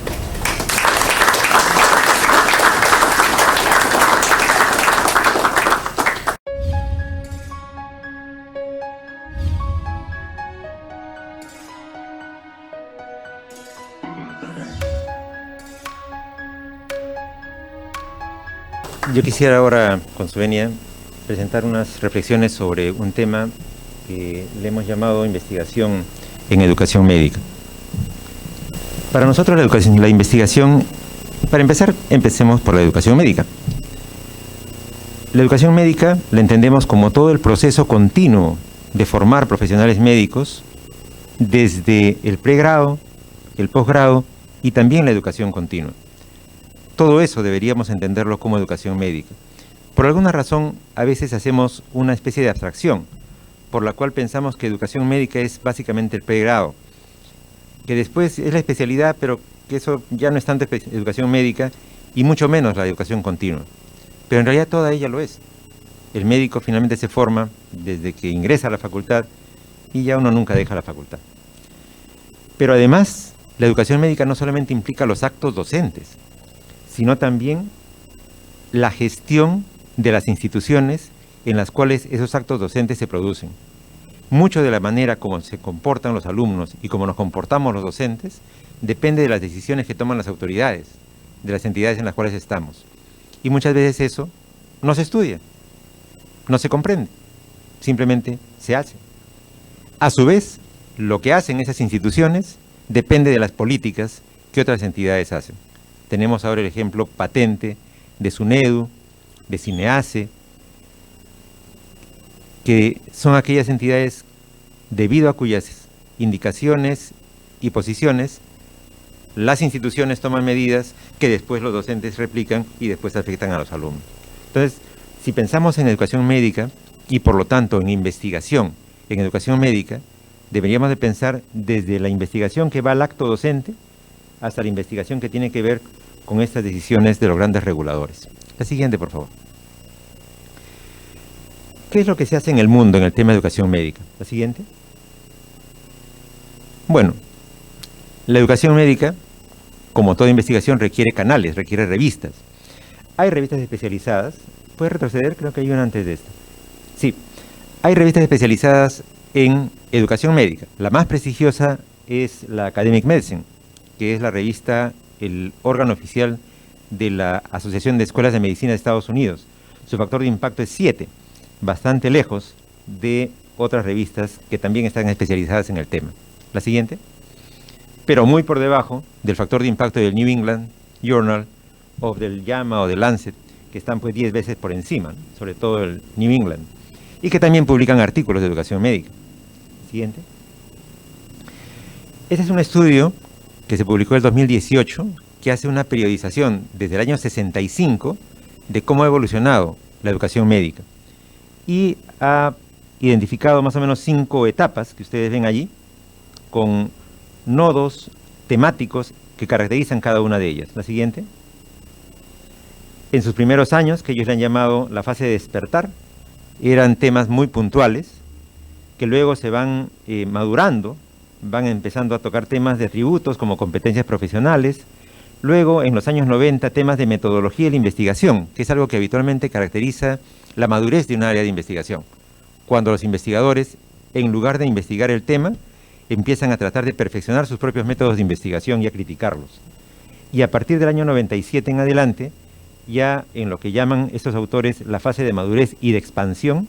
Speaker 6: Yo quisiera ahora, con su venia, presentar unas reflexiones sobre un tema que le hemos llamado investigación en educación médica. Para nosotros la investigación, para empezar, empecemos por la educación médica. La educación médica la entendemos como todo el proceso continuo de formar profesionales médicos desde el pregrado, el posgrado y también la educación continua. Todo eso deberíamos entenderlo como educación médica. Por alguna razón, a veces hacemos una especie de abstracción, por la cual pensamos que educación médica es básicamente el pregrado, que después es la especialidad, pero que eso ya no es tanto educación médica, y mucho menos la educación continua. Pero en realidad toda ella lo es. El médico finalmente se forma desde que ingresa a la facultad, y ya uno nunca deja la facultad. Pero además, la educación médica no solamente implica los actos docentes, sino también la gestión de las instituciones en las cuales esos actos docentes se producen. Mucho de la manera como se comportan los alumnos y cómo nos comportamos los docentes depende de las decisiones que toman las autoridades, de las entidades en las cuales estamos. Y muchas veces eso no se estudia, no se comprende, simplemente se hace. A su vez, lo que hacen esas instituciones depende de las políticas que otras entidades hacen. Tenemos ahora el ejemplo patente de SUNEDU, de CINEACE, que son aquellas entidades debido a cuyas indicaciones y posiciones las instituciones toman medidas que después los docentes replican y después afectan a los alumnos. Entonces, si pensamos en educación médica y por lo tanto en investigación en educación médica, deberíamos de pensar desde la investigación que va al acto docente hasta la investigación que tiene que ver con estas decisiones de los grandes reguladores. La siguiente, por favor. ¿Qué es lo que se hace en el mundo en el tema de educación médica? La siguiente. Bueno, la educación médica, como toda investigación, requiere canales, requiere revistas. Hay revistas especializadas. ¿Puede retroceder? Creo que hay una antes de esta. Sí, hay revistas especializadas en educación médica. La más prestigiosa es la Academic Medicine, que es la revista, el órgano oficial de la Asociación de Escuelas de Medicina de Estados Unidos. Su factor de impacto es 7, bastante lejos de otras revistas que también están especializadas en el tema. La siguiente. Pero muy por debajo del factor de impacto del New England Journal o del JAMA o del Lancet, que están pues 10 veces por encima, ¿no? Sobre todo el New England, y que también publican artículos de educación médica. Siguiente. Este es un estudio que se publicó en el 2018, que hace una periodización desde el año 65 de cómo ha evolucionado la educación médica. Y ha identificado más o menos 5 etapas que ustedes ven allí, con nodos temáticos que caracterizan cada una de ellas. La siguiente. En sus primeros años, que ellos le han llamado la fase de despertar, eran temas muy puntuales, que luego se van madurando, van empezando a tocar temas de atributos como competencias profesionales. Luego, en los años 90, temas de metodología de la investigación, que es algo que habitualmente caracteriza la madurez de un área de investigación. Cuando los investigadores, en lugar de investigar el tema, empiezan a tratar de perfeccionar sus propios métodos de investigación y a criticarlos. Y a partir del año 97 en adelante, ya en lo que llaman estos autores la fase de madurez y de expansión,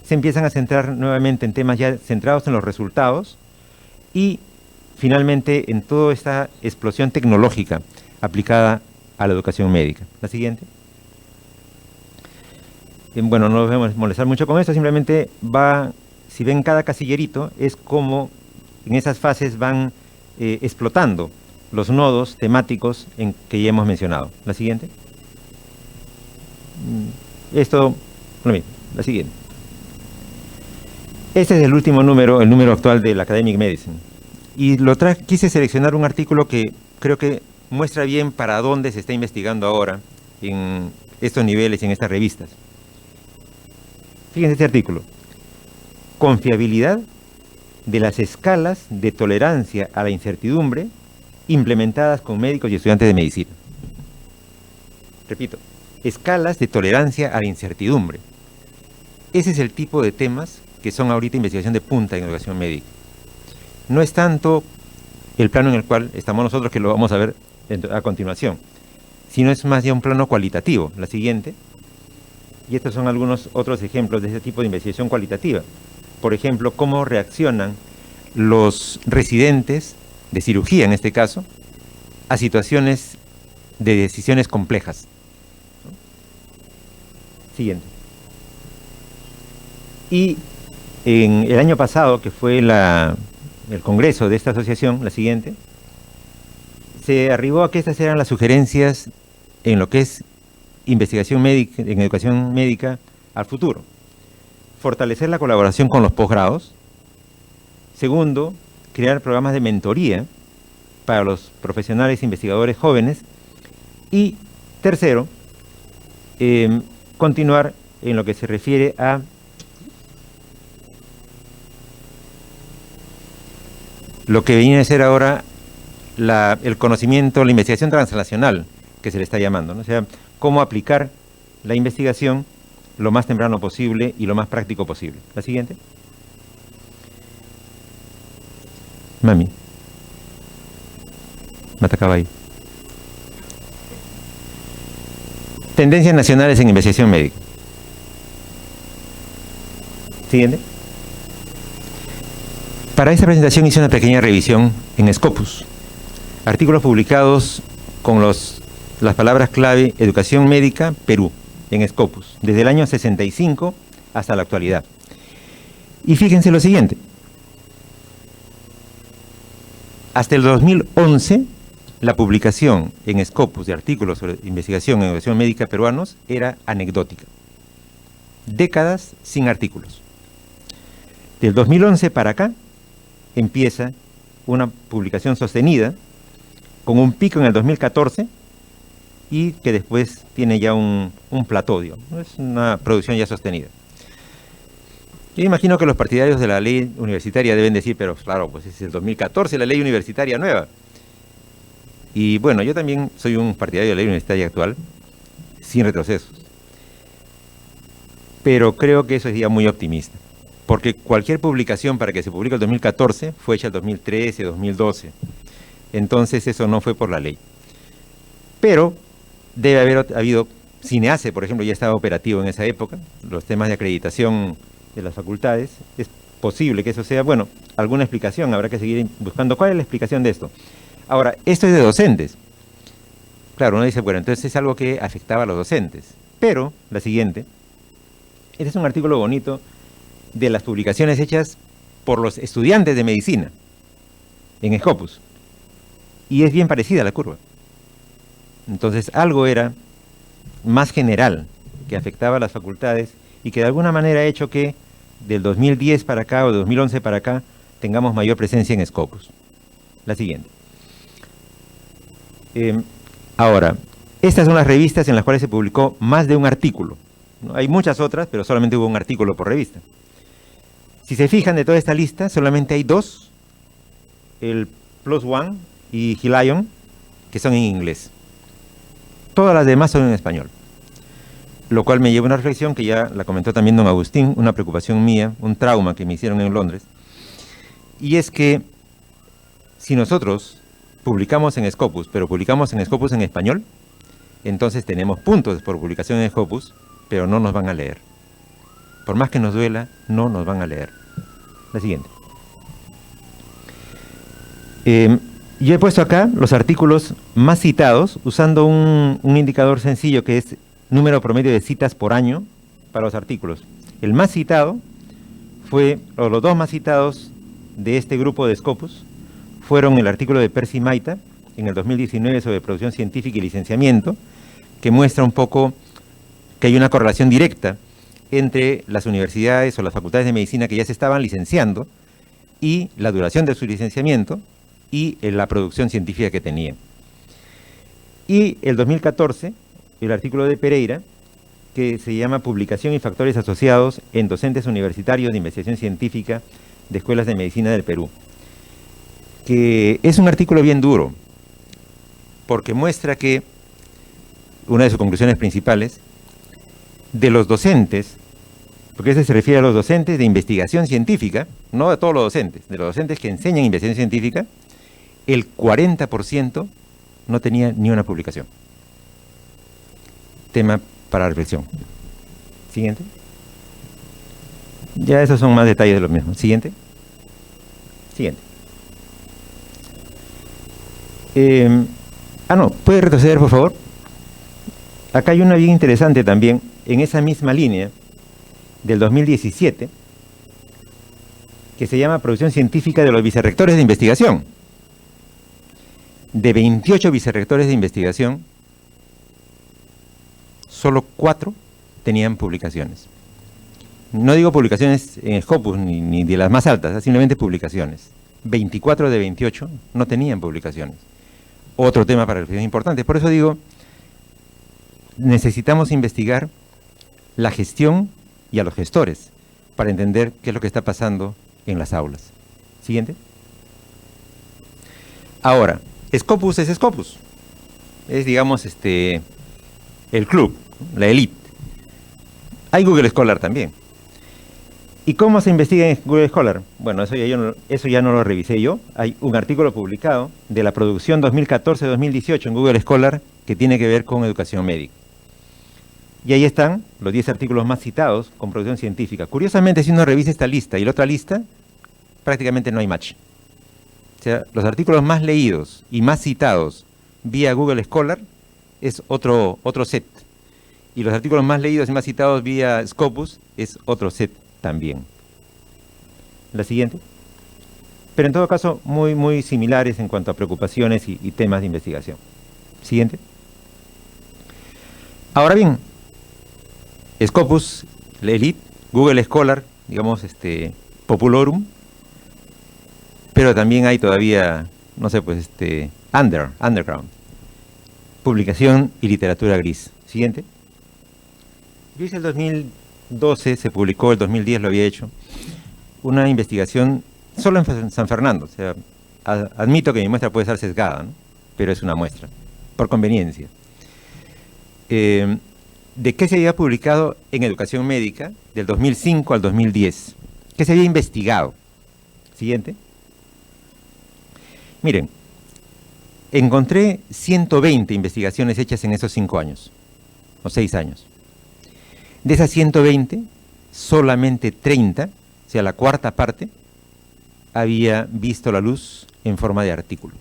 Speaker 6: se empiezan a centrar nuevamente en temas ya centrados en los resultados y finalmente en toda esta explosión tecnológica aplicada a la educación médica. La siguiente. Bueno, no nos vamos a molestar mucho con esto, simplemente si ven cada casillerito, es como en esas fases van explotando los nodos temáticos que ya hemos mencionado. La siguiente. Esto, lo mismo. La siguiente. Este es el último número, el número actual del Academic Medicine. Y quise seleccionar un artículo que creo que muestra bien para dónde se está investigando ahora en estos niveles y en estas revistas. Fíjense este artículo. Confiabilidad de las escalas de tolerancia a la incertidumbre implementadas con médicos y estudiantes de medicina. Repito, escalas de tolerancia a la incertidumbre. Ese es el tipo de temas que son ahorita investigación de punta en educación médica. No es tanto el plano en el cual estamos nosotros, que lo vamos a ver a continuación, sino es más ya un plano cualitativo. La siguiente. Y estos son algunos otros ejemplos de este tipo de investigación cualitativa. Por ejemplo, cómo reaccionan los residentes de cirugía, en este caso, a situaciones de decisiones complejas. Siguiente. Y en el año pasado, que fue el congreso de esta asociación, la siguiente, se arribó a que estas eran las sugerencias en lo que es investigación médica, en educación médica al futuro. Fortalecer la colaboración con los posgrados. Segundo, crear programas de mentoría para los profesionales e investigadores jóvenes. Y tercero, continuar en lo que se refiere a lo que viene a ser ahora el conocimiento, la investigación translacional, que se le está llamando, ¿no? O sea, cómo aplicar la investigación lo más temprano posible y lo más práctico posible. La siguiente. Mami. Me atacaba ahí. Tendencias nacionales en investigación médica. Siguiente. Para esta presentación hice una pequeña revisión en Scopus. Artículos publicados con las palabras clave Educación Médica, Perú, en Scopus, desde el año 65 hasta la actualidad. Y fíjense lo siguiente. Hasta el 2011, la publicación en Scopus de artículos sobre investigación en educación médica peruanos era anecdótica. Décadas sin artículos. Del 2011 para acá, empieza una publicación sostenida con un pico en el 2014 y que después tiene ya un plató, ¿no? Es una producción ya sostenida. Yo imagino que los partidarios de la ley universitaria deben decir, pero claro, pues es el 2014 la ley universitaria nueva. Y bueno, yo también soy un partidario de la ley universitaria actual, sin retrocesos. Pero creo que eso es ya muy optimista. Porque cualquier publicación para que se publique el 2014 fue hecha el 2013, 2012. Entonces eso no fue por la ley. Pero debe haber habido, Cineace, por ejemplo, ya estaba operativo en esa época, los temas de acreditación de las facultades. Es posible que eso sea, bueno, alguna explicación, habrá que seguir buscando cuál es la explicación de esto. Ahora, esto es de docentes. Claro, uno dice, bueno, entonces es algo que afectaba a los docentes. Pero, la siguiente, este es un artículo bonito de las publicaciones hechas por los estudiantes de medicina en Scopus. Y es bien parecida a la curva. Entonces, algo era más general que afectaba a las facultades y que de alguna manera ha hecho que del 2010 para acá o de 2011 para acá tengamos mayor presencia en Scopus. La siguiente. Ahora, estas son las revistas en las cuales se publicó más de un artículo, ¿no? Hay muchas otras, pero solamente hubo un artículo por revista. Si se fijan de toda esta lista, solamente hay dos, el Plus One y Helion, que son en inglés. Todas las demás son en español. Lo cual me lleva a una reflexión que ya la comentó también don Agustín, una preocupación mía, un trauma que me hicieron en Londres. Y es que si nosotros publicamos en Scopus, pero publicamos en Scopus en español, entonces tenemos puntos por publicación en Scopus, pero no nos van a leer. Por más que nos duela, no nos van a leer. La siguiente. Yo he puesto acá los artículos más citados usando un indicador sencillo que es número promedio de citas por año para los artículos. El más citado fue, o los dos más citados de este grupo de Scopus, fueron el artículo de Percy Maita en el 2019 sobre producción científica y licenciamiento, que muestra un poco que hay una correlación directa entre las universidades o las facultades de medicina que ya se estaban licenciando y la duración de su licenciamiento y la producción científica que tenían. Y el 2014, el artículo de Pereira, que se llama Publicación y factores asociados en docentes universitarios de investigación científica de escuelas de medicina del Perú, que es un artículo bien duro, porque muestra que una de sus conclusiones principales, de los docentes, porque ese se refiere a los docentes de investigación científica, no a todos los docentes, de los docentes que enseñan investigación científica, el 40% no tenía ni una publicación. Tema para reflexión. Siguiente. Ya esos son más detalles de lo mismo. Siguiente. Siguiente. No, ¿puede retroceder, por favor? Acá hay una bien interesante también, en esa misma línea, del 2017, que se llama Producción Científica de los Vicerrectores de Investigación. De 28 vicerrectores de investigación, solo 4 tenían publicaciones. No digo publicaciones en Scopus ni de las más altas, simplemente publicaciones. 24 de 28 no tenían publicaciones. Otro tema para reflexión importante. Por eso digo, necesitamos investigar la gestión y a los gestores para entender qué es lo que está pasando en las aulas. Siguiente. Ahora, Scopus es Scopus. Es, digamos, el club, la elite. Hay Google Scholar también. ¿Y cómo se investiga en Google Scholar? Bueno, eso ya no lo revisé yo. Hay un artículo publicado de la producción 2014-2018 en Google Scholar que tiene que ver con educación médica. Y ahí están los 10 artículos más citados con producción científica. Curiosamente, si uno revisa esta lista y la otra lista, prácticamente no hay match. O sea, los artículos más leídos y más citados vía Google Scholar es otro set. Y los artículos más leídos y más citados vía Scopus es otro set también. La siguiente. Pero en todo caso, muy similares en cuanto a preocupaciones y temas de investigación. Siguiente. Ahora bien, Scopus, la elite, Google Scholar, digamos, populorum, pero también hay todavía, no sé, pues, underground, publicación y literatura gris. Siguiente. Yo hice el 2012, se publicó, el 2010 lo había hecho, una investigación solo en San Fernando. O sea, admito que mi muestra puede estar sesgada, ¿no? Pero es una muestra, por conveniencia. ¿De qué se había publicado en educación médica del 2005 al 2010? ¿Qué se había investigado? Siguiente. Miren, encontré 120 investigaciones hechas en esos 5 años, o 6 años. De esas 120, solamente 30, o sea, la cuarta parte, había visto la luz en forma de artículo.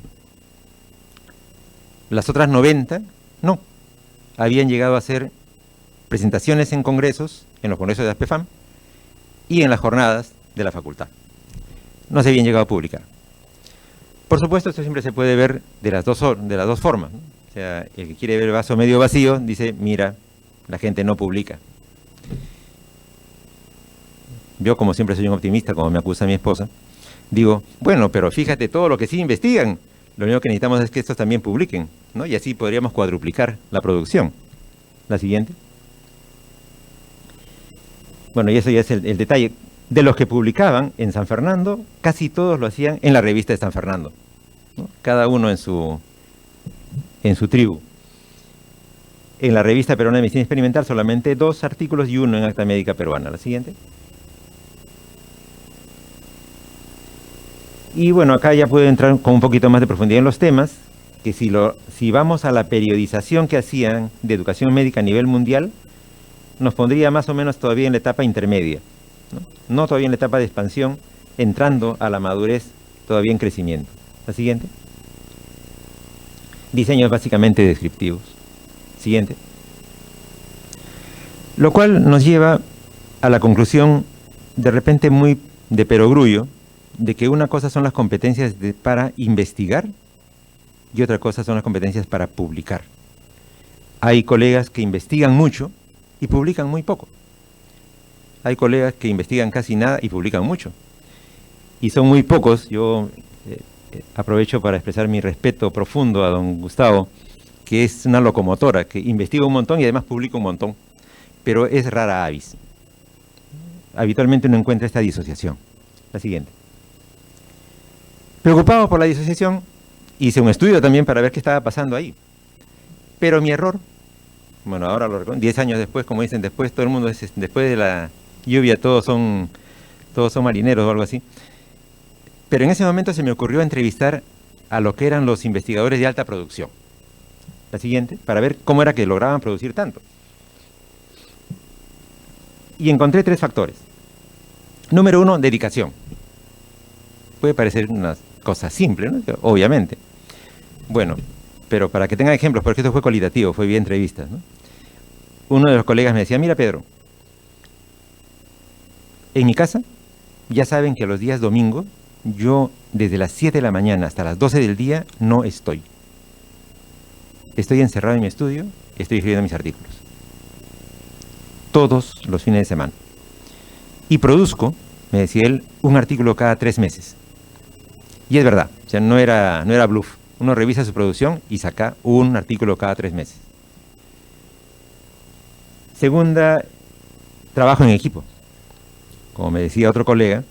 Speaker 6: Las otras 90, no. Habían llegado a hacer presentaciones en congresos, en los congresos de ASPEFAM y en las jornadas de la facultad. No se habían llegado a publicar. Por supuesto, esto siempre se puede ver de las dos formas, ¿no? O sea, el que quiere ver el vaso medio vacío dice, mira, la gente no publica. Yo, como siempre, soy un optimista, como me acusa mi esposa, digo, bueno, pero fíjate todo lo que sí investigan. Lo único que necesitamos es que estos también publiquen, ¿no? Y así podríamos cuadruplicar la producción. La siguiente. Bueno, y eso ya es el detalle. De los que publicaban en San Fernando, casi todos lo hacían en la revista de San Fernando, ¿no? Cada uno en su tribu. En la revista peruana de medicina experimental solamente 2 artículos y 1 en Acta Médica Peruana. La siguiente. Y bueno, acá ya puedo entrar con un poquito más de profundidad en los temas, que si vamos a la periodización que hacían de educación médica a nivel mundial, nos pondría más o menos todavía en la etapa intermedia, no todavía en la etapa de expansión, entrando a la madurez todavía en crecimiento. La siguiente. Diseños básicamente descriptivos. Siguiente. Lo cual nos lleva a la conclusión, de repente muy de perogrullo, de que una cosa son las competencias para investigar y otra cosa son las competencias para publicar. Hay colegas que investigan mucho y publican muy poco. Hay colegas que investigan casi nada y publican mucho. Y son muy pocos. Yo aprovecho para expresar mi respeto profundo a don Gustavo, que es una locomotora, que investiga un montón y además publica un montón, pero es rara avis. Habitualmente uno encuentra esta disociación. La siguiente. Preocupado por la disociación, hice un estudio también para ver qué estaba pasando ahí. Pero mi error, bueno, ahora lo recuerdo, 10 años después, como dicen, después todo el mundo, después de la lluvia todos son marineros o algo así. Pero en ese momento se me ocurrió entrevistar a lo que eran los investigadores de alta producción. La siguiente, para ver cómo era que lograban producir tanto. Y encontré 3 factores. Número 1, dedicación. Puede parecer una cosa simple, ¿no? Obviamente. Bueno, pero para que tengan ejemplos, porque esto fue cualitativo, fue vía entrevistas, ¿no? Uno de los colegas me decía, mira Pedro, en mi casa ya saben que los días domingos yo desde las 7 de la mañana hasta las 12 del día no estoy. Estoy encerrado en mi estudio, estoy escribiendo mis artículos. Todos los fines de semana. Y produzco, me decía él, un artículo cada 3 meses. Y es verdad, o sea, no era bluff. Uno revisa su producción y saca un artículo cada 3 meses. Segunda, trabajo en equipo. Como me decía otro colega,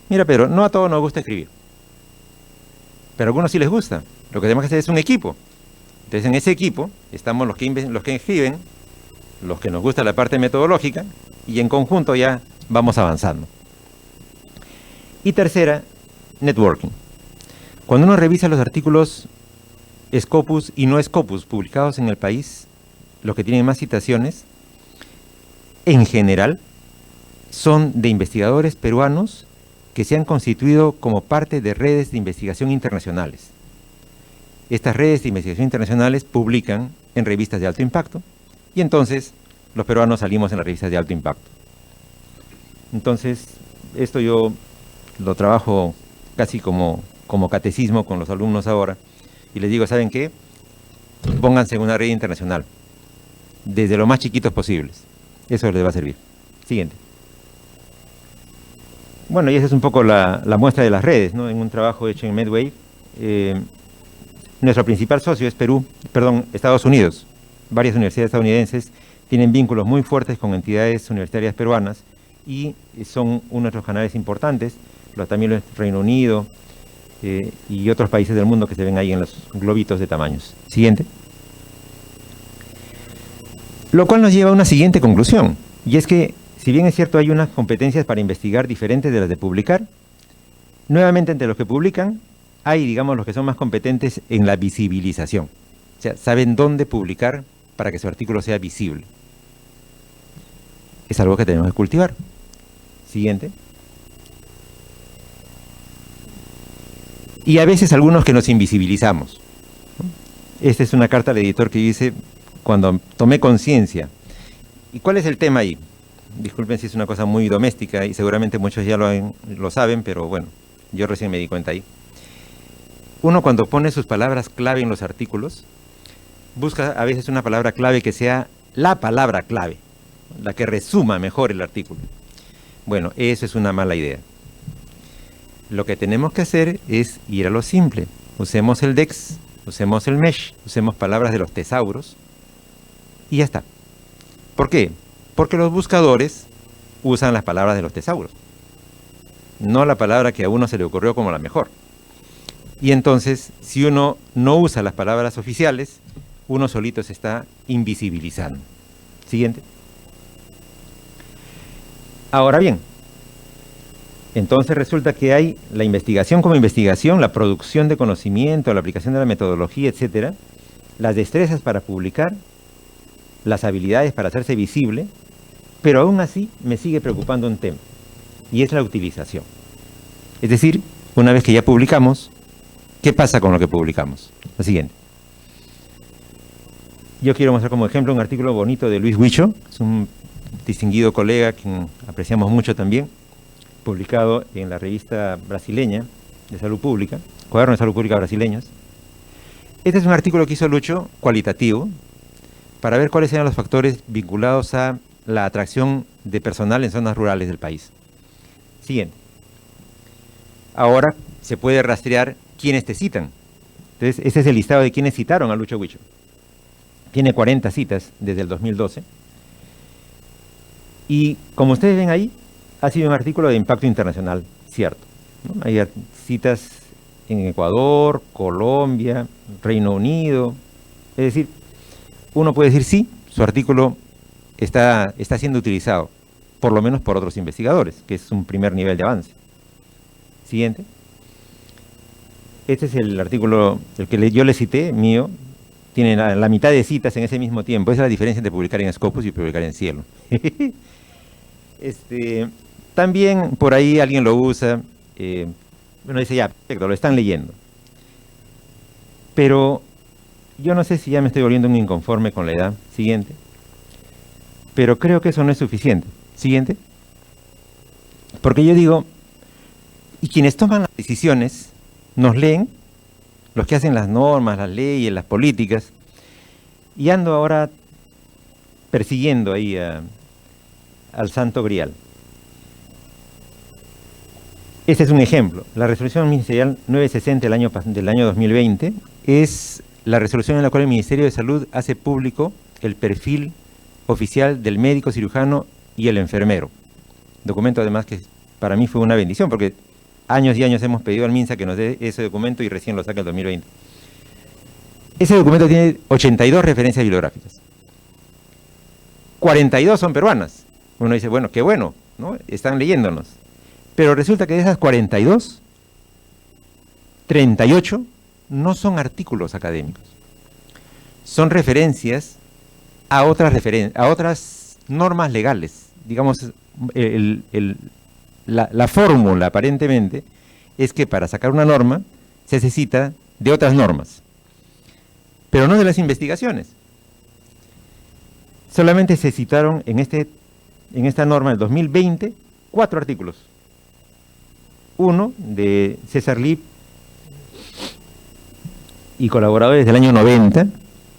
Speaker 6: mira Pedro, no a todos nos gusta escribir. Pero a algunos sí les gusta. Lo que tenemos que hacer es un equipo. Entonces en ese equipo estamos los que escriben, los que nos gusta la parte metodológica, y en conjunto ya vamos avanzando. Y tercera, networking. Cuando uno revisa los artículos Scopus y no Scopus publicados en el país, los que tienen más citaciones, en general, son de investigadores peruanos que se han constituido como parte de redes de investigación internacionales. Estas redes de investigación internacionales publican en revistas de alto impacto y entonces los peruanos salimos en las revistas de alto impacto. Entonces, esto yo lo trabajo casi como catecismo con los alumnos ahora y les digo, ¿saben qué? Pónganse en una red internacional, desde lo más chiquitos posibles. Eso les va a servir. Siguiente. Bueno, y esa es un poco la muestra de las redes, ¿no? En un trabajo hecho en Medway, nuestro principal socio es Estados Unidos. Varias universidades estadounidenses tienen vínculos muy fuertes con entidades universitarias peruanas y son uno de nuestros canales importantes, también el Reino Unido y otros países del mundo que se ven ahí en los globitos de tamaños. Siguiente. Lo cual nos lleva a una siguiente conclusión, y es que, si bien es cierto hay unas competencias para investigar diferentes de las de publicar, nuevamente entre los que publican hay, digamos, los que son más competentes en la visibilización. O sea, saben dónde publicar para que su artículo sea visible. Es algo que tenemos que cultivar. Siguiente. Y a veces algunos que nos invisibilizamos. Esta es una carta al editor que dice, cuando tomé conciencia. ¿Y cuál es el tema ahí? Disculpen si es una cosa muy doméstica y seguramente muchos ya lo saben, pero bueno, yo recién me di cuenta ahí. Uno cuando pone sus palabras clave en los artículos, busca a veces una palabra clave que sea la palabra clave, la que resuma mejor el artículo. Bueno, eso es una mala idea. Lo que tenemos que hacer es ir a lo simple. Usemos el DEX, usemos el MESH, usemos palabras de los tesauros y ya está. ¿Por qué? Porque los buscadores usan las palabras de los tesauros. no la palabra que a uno se le ocurrió como la mejor. Y entonces, si uno no usa las palabras oficiales, uno solito se está invisibilizando. Siguiente. Ahora bien, entonces resulta que hay la investigación como investigación, la producción de conocimiento, la aplicación de la metodología, etcétera, las destrezas para publicar, las habilidades para hacerse visible, pero aún así me sigue preocupando un tema, y es la utilización. Es decir, una vez que ya publicamos, ¿qué pasa con lo que publicamos? Lo siguiente. Yo quiero mostrar como ejemplo un artículo bonito de Luis Huicho, es un distinguido colega que apreciamos mucho también, publicado en la revista brasileña de Salud Pública, Cuaderno de Salud Pública Brasileños. Este es un artículo que hizo Lucho, cualitativo, para ver cuáles eran los factores vinculados a la atracción de personal en zonas rurales del país. Siguiente. Ahora se puede rastrear quiénes te citan. Entonces, ese es el listado de quienes citaron a Lucho Huicho. Tiene 40 citas desde el 2012. Y como ustedes ven ahí, ha sido un artículo de impacto internacional, cierto, ¿no? Hay citas en Ecuador, Colombia, Reino Unido. Es decir, uno puede decir sí, su artículo está siendo utilizado, por lo menos por otros investigadores, que es un primer nivel de avance. Siguiente. Este es el artículo, el que yo le cité, mío. Tiene la mitad de citas en ese mismo tiempo. Esa es la diferencia entre publicar en Scopus y publicar en Cielo. También por ahí alguien lo usa. Bueno, dice ya, perfecto, lo están leyendo. Pero yo no sé si ya me estoy volviendo un inconforme con la edad. Siguiente. Pero creo que eso no es suficiente. Siguiente. Porque yo digo, y quienes toman las decisiones nos leen, los que hacen las normas, las leyes, las políticas, y ando ahora persiguiendo ahí al Santo Grial. Este es un ejemplo. La resolución ministerial 960 del año 2020 es la resolución en la cual el Ministerio de Salud hace público el perfil oficial del médico cirujano y el enfermero. Documento además que para mí fue una bendición, porque años y años hemos pedido al MINSA que nos dé ese documento y recién lo saca el 2020. Ese documento tiene 82 referencias bibliográficas. 42 son peruanas. Uno dice, bueno, qué bueno, ¿no? Están leyéndonos. Pero resulta que de esas 42, 38 no son artículos académicos. Son referencias a otras normas legales. Digamos, la fórmula aparentemente es que para sacar una norma se necesita de otras normas, pero no de las investigaciones. Solamente se citaron en esta norma del 2020 4 artículos. Uno de César Lip y colaboradores del año 90,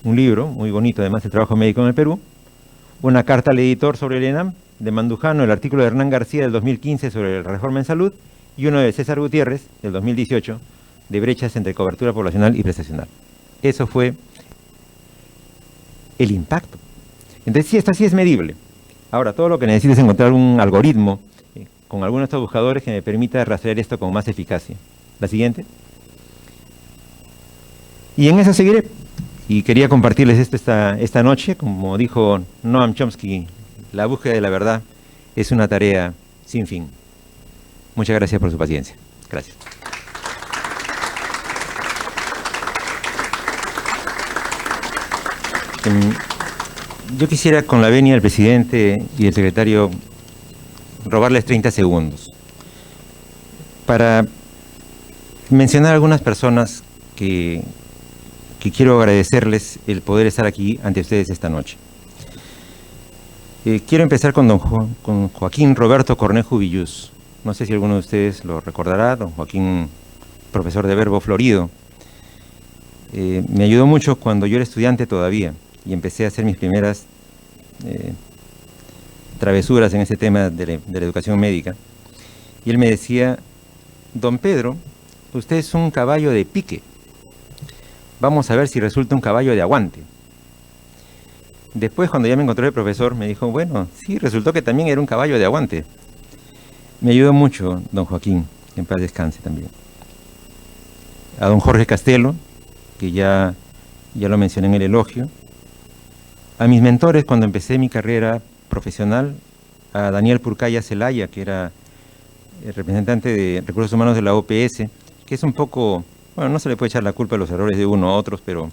Speaker 6: un libro muy bonito además, El trabajo médico en el Perú. Una carta al editor sobre el ENAM de Mandujano, el artículo de Hernán García del 2015 sobre la reforma en salud, y uno de César Gutiérrez del 2018 de brechas entre cobertura poblacional y prestacional. Eso fue el impacto. Entonces, sí, esto sí es medible. Ahora, todo lo que necesito es encontrar un algoritmo con algunos de estos buscadores que me permita rastrear esto con más eficacia. La siguiente. Y en eso seguiré. Y quería compartirles esto esta noche. Como dijo Noam Chomsky, la búsqueda de la verdad es una tarea sin fin. Muchas gracias por su paciencia. Gracias. Yo quisiera, con la venia del presidente y del secretario, robarles 30 segundos para mencionar algunas personas que quiero agradecerles el poder estar aquí ante ustedes esta noche. Quiero empezar con con Joaquín Roberto Cornejo Villús. No sé si alguno de ustedes lo recordará, don Joaquín, profesor de Verbo Florido. Me ayudó mucho cuando yo era estudiante todavía y empecé a hacer mis primeras travesuras en ese tema de la educación médica. Y él me decía, don Pedro, usted es un caballo de pique. Vamos a ver si resulta un caballo de aguante. Después, cuando ya me encontré el profesor, me dijo, bueno, sí, resultó que también era un caballo de aguante. Me ayudó mucho don Joaquín, en paz descanse también. A don Jorge Castelo, que ya lo mencioné en el elogio. A mis mentores cuando empecé mi carrera profesional, a Daniel Purcaya Zelaya, que era el representante de Recursos Humanos de la OPS, que es un poco, bueno, no se le puede echar la culpa de los errores de uno a otros, pero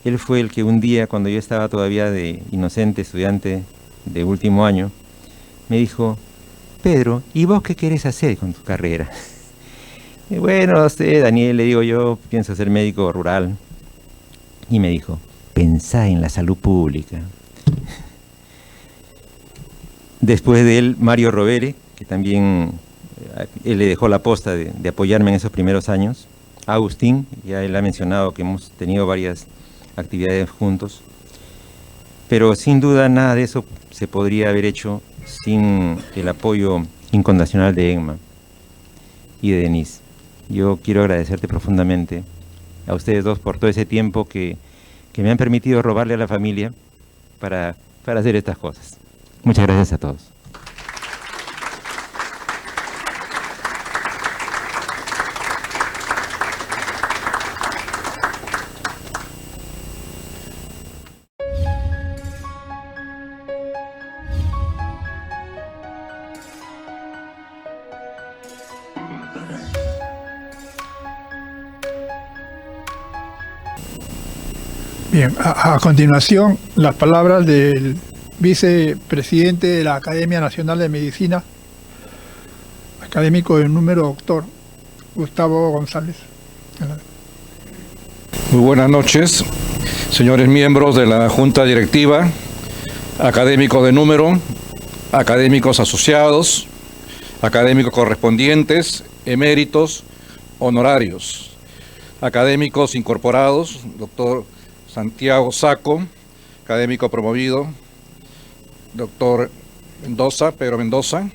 Speaker 6: él fue el que un día, cuando yo estaba todavía de inocente estudiante de último año, me dijo: Pedro, ¿y vos qué querés hacer con tu carrera? Y bueno, no sé, Daniel, le digo, yo pienso ser médico rural. Y me dijo: pensá en la salud pública. Después de él, Mario Rovere, que también él le dejó la posta de apoyarme en esos primeros años. Agustín, ya él ha mencionado que hemos tenido varias actividades juntos. Pero sin duda nada de eso se podría haber hecho sin el apoyo incondicional de Emma y de Denise. Yo quiero agradecerte profundamente a ustedes dos por todo ese tiempo que me han permitido robarle a la familia para hacer estas cosas. Muchas gracias a todos.
Speaker 2: Bien, a continuación, las palabras del vicepresidente de la Academia Nacional de Medicina, académico de número doctor, Gustavo González.
Speaker 3: Muy buenas noches, señores miembros de la Junta Directiva, académicos de número, académicos asociados, académicos correspondientes, eméritos, honorarios, académicos incorporados, doctor Santiago Saco, académico promovido, doctor Mendoza, Pedro Mendoza,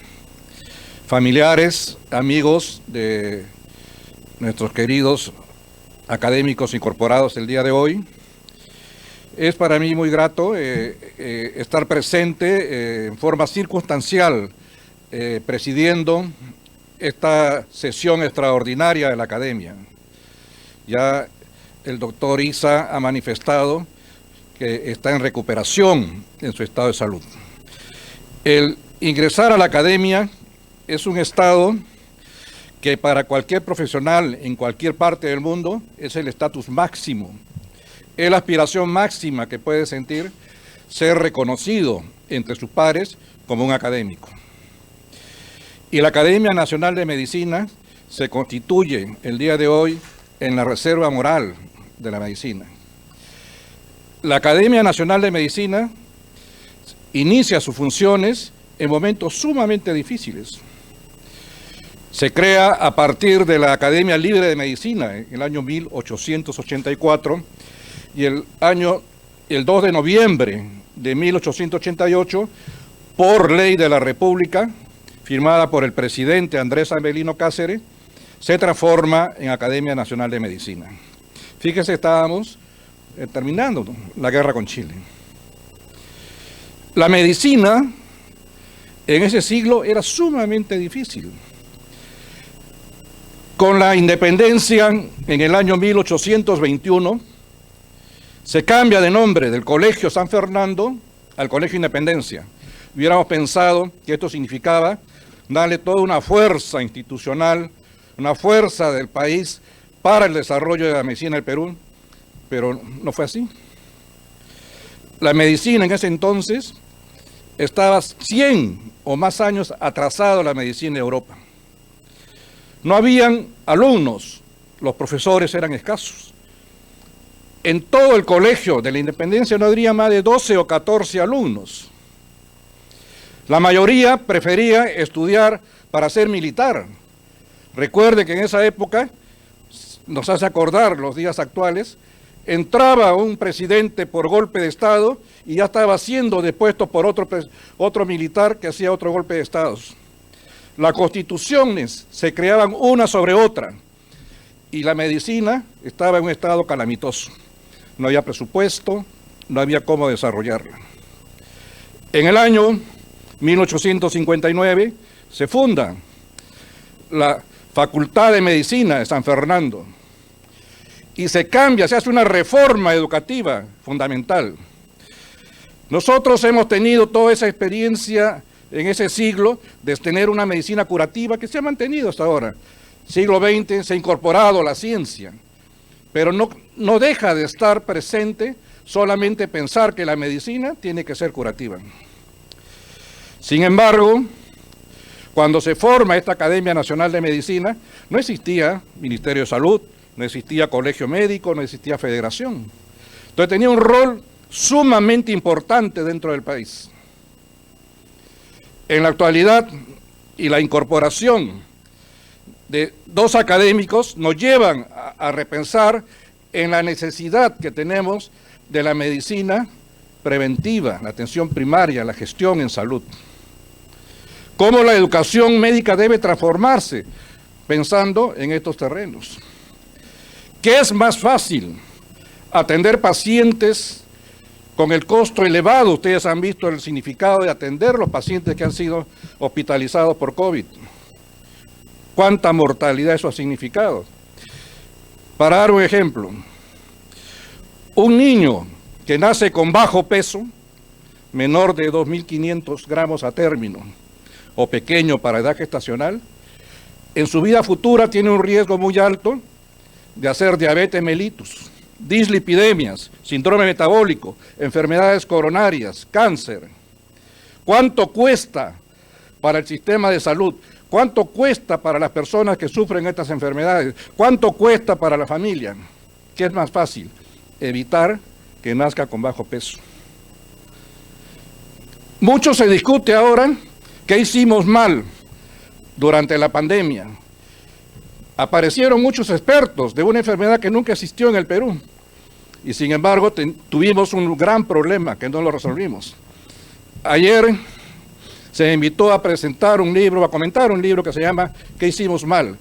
Speaker 3: familiares, amigos de nuestros queridos académicos incorporados el día de hoy. Es para mí muy grato estar presente en forma circunstancial, presidiendo esta sesión extraordinaria de la Academia. Ya el doctor Isa ha manifestado que está en recuperación en su estado de salud. El ingresar a la Academia es un estado que para cualquier profesional en cualquier parte del mundo es el estatus máximo. Es la aspiración máxima que puede sentir ser reconocido entre sus pares como un académico. Y la Academia Nacional de Medicina se constituye el día de hoy en la reserva moral de la medicina. La Academia Nacional de Medicina inicia sus funciones en momentos sumamente difíciles. Se crea a partir de la Academia Libre de Medicina en el año 1884 y el 2 de noviembre de 1888, por ley de la República, firmada por el presidente Andrés Amelino Cáceres, se transforma en Academia Nacional de Medicina. Fíjese, estábamos terminando la guerra con Chile. La medicina en ese siglo era sumamente difícil. Con la independencia en el año 1821, se cambia de nombre del Colegio San Fernando al Colegio Independencia. Hubiéramos pensado que esto significaba darle toda una fuerza institucional, una fuerza del país para el desarrollo de la medicina del Perú, pero no fue así. La medicina en ese entonces estaba 100 o más años atrasado a la medicina de Europa. No habían alumnos, los profesores eran escasos. En todo el colegio de la Independencia no habría más de 12 o 14 alumnos. La mayoría prefería estudiar para ser militar. Recuerde que en esa época, nos hace acordar los días actuales, entraba un presidente por golpe de Estado y ya estaba siendo depuesto por otro militar que hacía otro golpe de Estado. Las constituciones se creaban una sobre otra y la medicina estaba en un estado calamitoso. No había presupuesto, no había cómo desarrollarla. En el año 1859 se funda la Facultad de Medicina de San Fernando y se cambia, se hace una reforma educativa fundamental. Nosotros hemos tenido toda esa experiencia en ese siglo de tener una medicina curativa que se ha mantenido hasta ahora. Siglo XX se ha incorporado la ciencia, pero no deja de estar presente solamente pensar que la medicina tiene que ser curativa. Sin embargo, cuando se forma esta Academia Nacional de Medicina, no existía Ministerio de Salud, no existía Colegio Médico, no existía Federación. Entonces tenía un rol sumamente importante dentro del país. En la actualidad, y la incorporación de dos académicos nos llevan a repensar en la necesidad que tenemos de la medicina preventiva, la atención primaria, la gestión en salud. Cómo la educación médica debe transformarse pensando en estos terrenos. ¿Qué es más fácil? Atender pacientes con el costo elevado. Ustedes han visto el significado de atender los pacientes que han sido hospitalizados por COVID. ¿Cuánta mortalidad eso ha significado? Para dar un ejemplo, un niño que nace con bajo peso, menor de 2.500 gramos a término, o pequeño para edad gestacional, en su vida futura tiene un riesgo muy alto de hacer diabetes mellitus, dislipidemias, síndrome metabólico, enfermedades coronarias, cáncer. ¿Cuánto cuesta para el sistema de salud? ¿Cuánto cuesta para las personas que sufren estas enfermedades? ¿Cuánto cuesta para la familia? ¿Qué es más fácil? Evitar que nazca con bajo peso. Mucho se discute ahora qué hicimos mal durante la pandemia. Aparecieron muchos expertos de una enfermedad que nunca existió en el Perú. Y sin embargo tuvimos un gran problema que no lo resolvimos. Ayer se me invitó a presentar un libro, a comentar un libro que se llama ¿Qué hicimos mal?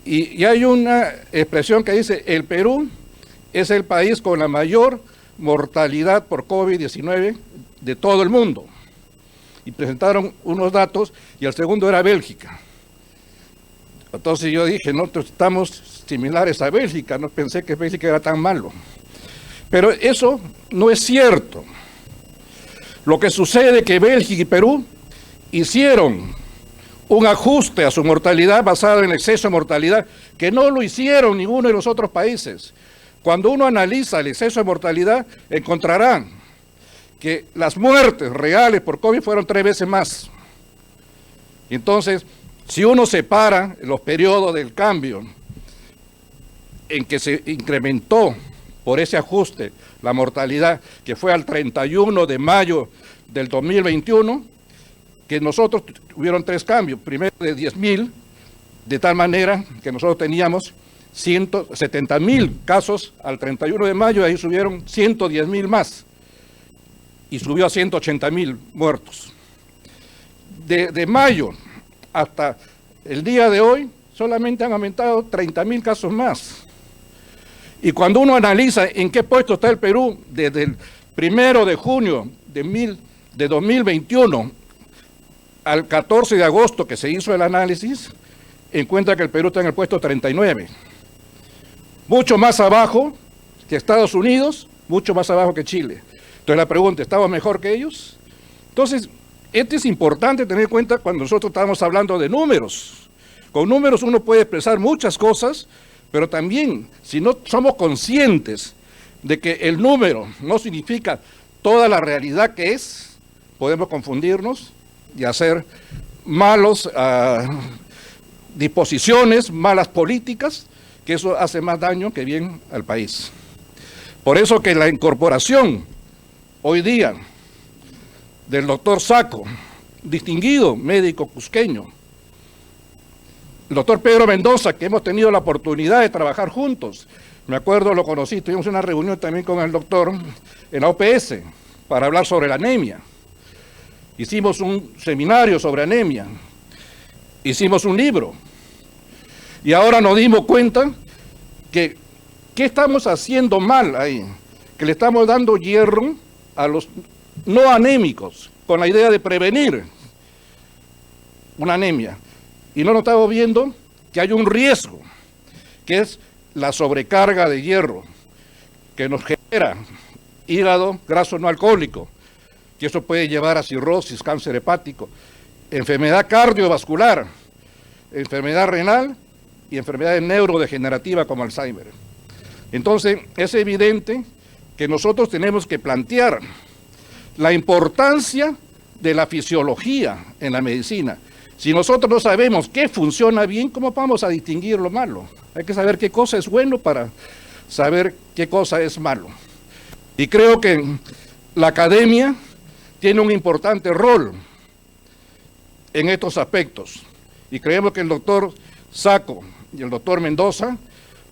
Speaker 3: Y hay una expresión que dice, el Perú es el país con la mayor mortalidad por COVID-19 de todo el mundo. Y presentaron unos datos y el segundo era Bélgica. Entonces yo dije, nosotros estamos similares a Bélgica, no pensé que Bélgica era tan malo. Pero eso no es cierto. Lo que sucede es que Bélgica y Perú hicieron un ajuste a su mortalidad basado en exceso de mortalidad, que no lo hicieron ninguno de los otros países. Cuando uno analiza el exceso de mortalidad, encontrarán que las muertes reales por COVID fueron 3 veces más. Entonces, si uno separa los periodos del cambio en que se incrementó por ese ajuste la mortalidad, que fue al 31 de mayo del 2021, que nosotros tuvieron 3 cambios. Primero de 10.000, de tal manera que nosotros teníamos 170.000 casos al 31 de mayo, ahí subieron 110.000 más, y subió a 180.000 muertos. De mayo hasta el día de hoy, solamente han aumentado 30.000 casos más. Y cuando uno analiza en qué puesto está el Perú, desde el 1 de junio de 2021 al 14 de agosto que se hizo el análisis, encuentra que el Perú está en el puesto 39. Mucho más abajo que Estados Unidos, mucho más abajo que Chile. Entonces la pregunta, ¿estamos mejor que ellos? Entonces, esto es importante tener en cuenta cuando nosotros estamos hablando de números. Con números uno puede expresar muchas cosas, pero también, si no somos conscientes de que el número no significa toda la realidad que es, podemos confundirnos y hacer malas disposiciones, malas políticas, que eso hace más daño que bien al país. Por eso que la incorporación hoy día del doctor Saco, distinguido médico cusqueño, el doctor Pedro Mendoza, que hemos tenido la oportunidad de trabajar juntos. Me acuerdo, lo conocí, tuvimos una reunión también con el doctor en la OPS para hablar sobre la anemia. Hicimos un seminario sobre anemia, hicimos un libro. Y ahora nos dimos cuenta que ¿qué estamos haciendo mal ahí? Que le estamos dando hierro a los no anémicos, con la idea de prevenir.
Speaker 7: una anemia. Y no estamos viendo que hay un riesgo, que es la sobrecarga de hierro, que nos genera hígado graso no alcohólico, que eso puede llevar a cirrosis, cáncer hepático, enfermedad cardiovascular, enfermedad renal y enfermedades neurodegenerativas como Alzheimer. Entonces, es evidente que nosotros tenemos que plantear la importancia de la fisiología en la medicina. Si nosotros no sabemos qué funciona bien, ¿cómo vamos a distinguir lo malo? Hay que saber qué cosa es bueno para saber qué cosa es malo. Y creo que la academia tiene un importante rol en estos aspectos. Y creemos que el doctor Saco y el doctor Mendoza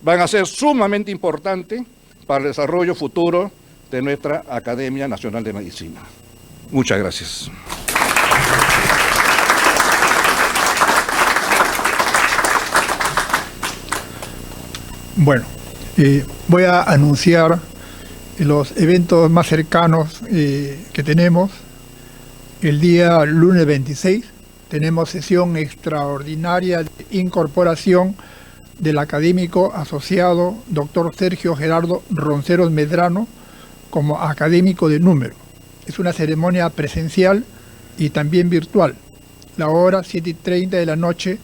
Speaker 7: van a ser sumamente importantes para el desarrollo futuro de nuestra Academia Nacional de Medicina. Muchas gracias.
Speaker 2: Bueno, voy a anunciar los eventos más cercanos que tenemos. El día lunes 26 tenemos sesión extraordinaria de incorporación del académico asociado doctor Sergio Gerardo Ronceros Medrano como académico de número. Es una ceremonia presencial y también virtual. La hora 7:30 de la noche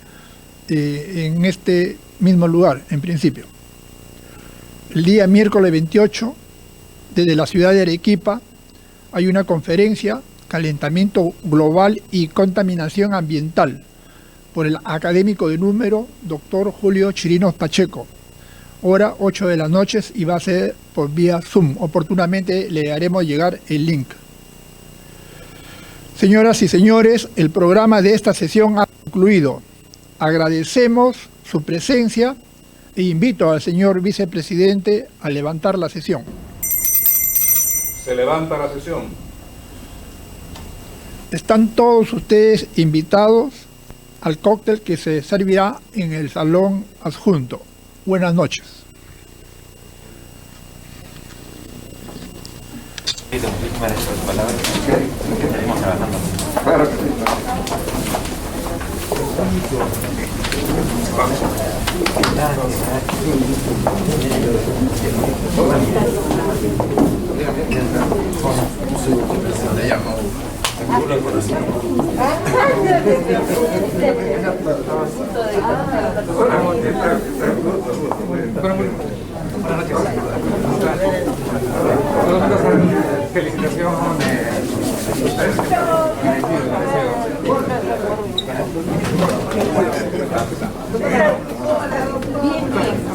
Speaker 2: en este mismo lugar, en principio. El día miércoles 28, desde la ciudad de Arequipa, hay una conferencia, Calentamiento Global y Contaminación Ambiental, por el académico de número, doctor Julio Chirinos Pacheco. Hora 8 de la noche y va a ser por vía Zoom. Oportunamente le haremos llegar el link. Señoras y señores, el programa de esta sesión ha concluido. Agradecemos su presencia e invito al señor vicepresidente a levantar la sesión.
Speaker 3: Se levanta la sesión.
Speaker 2: Están todos ustedes invitados al cóctel que se servirá en el salón adjunto. Buenas noches.
Speaker 3: Claro que sí.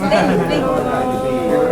Speaker 8: Bien, bien.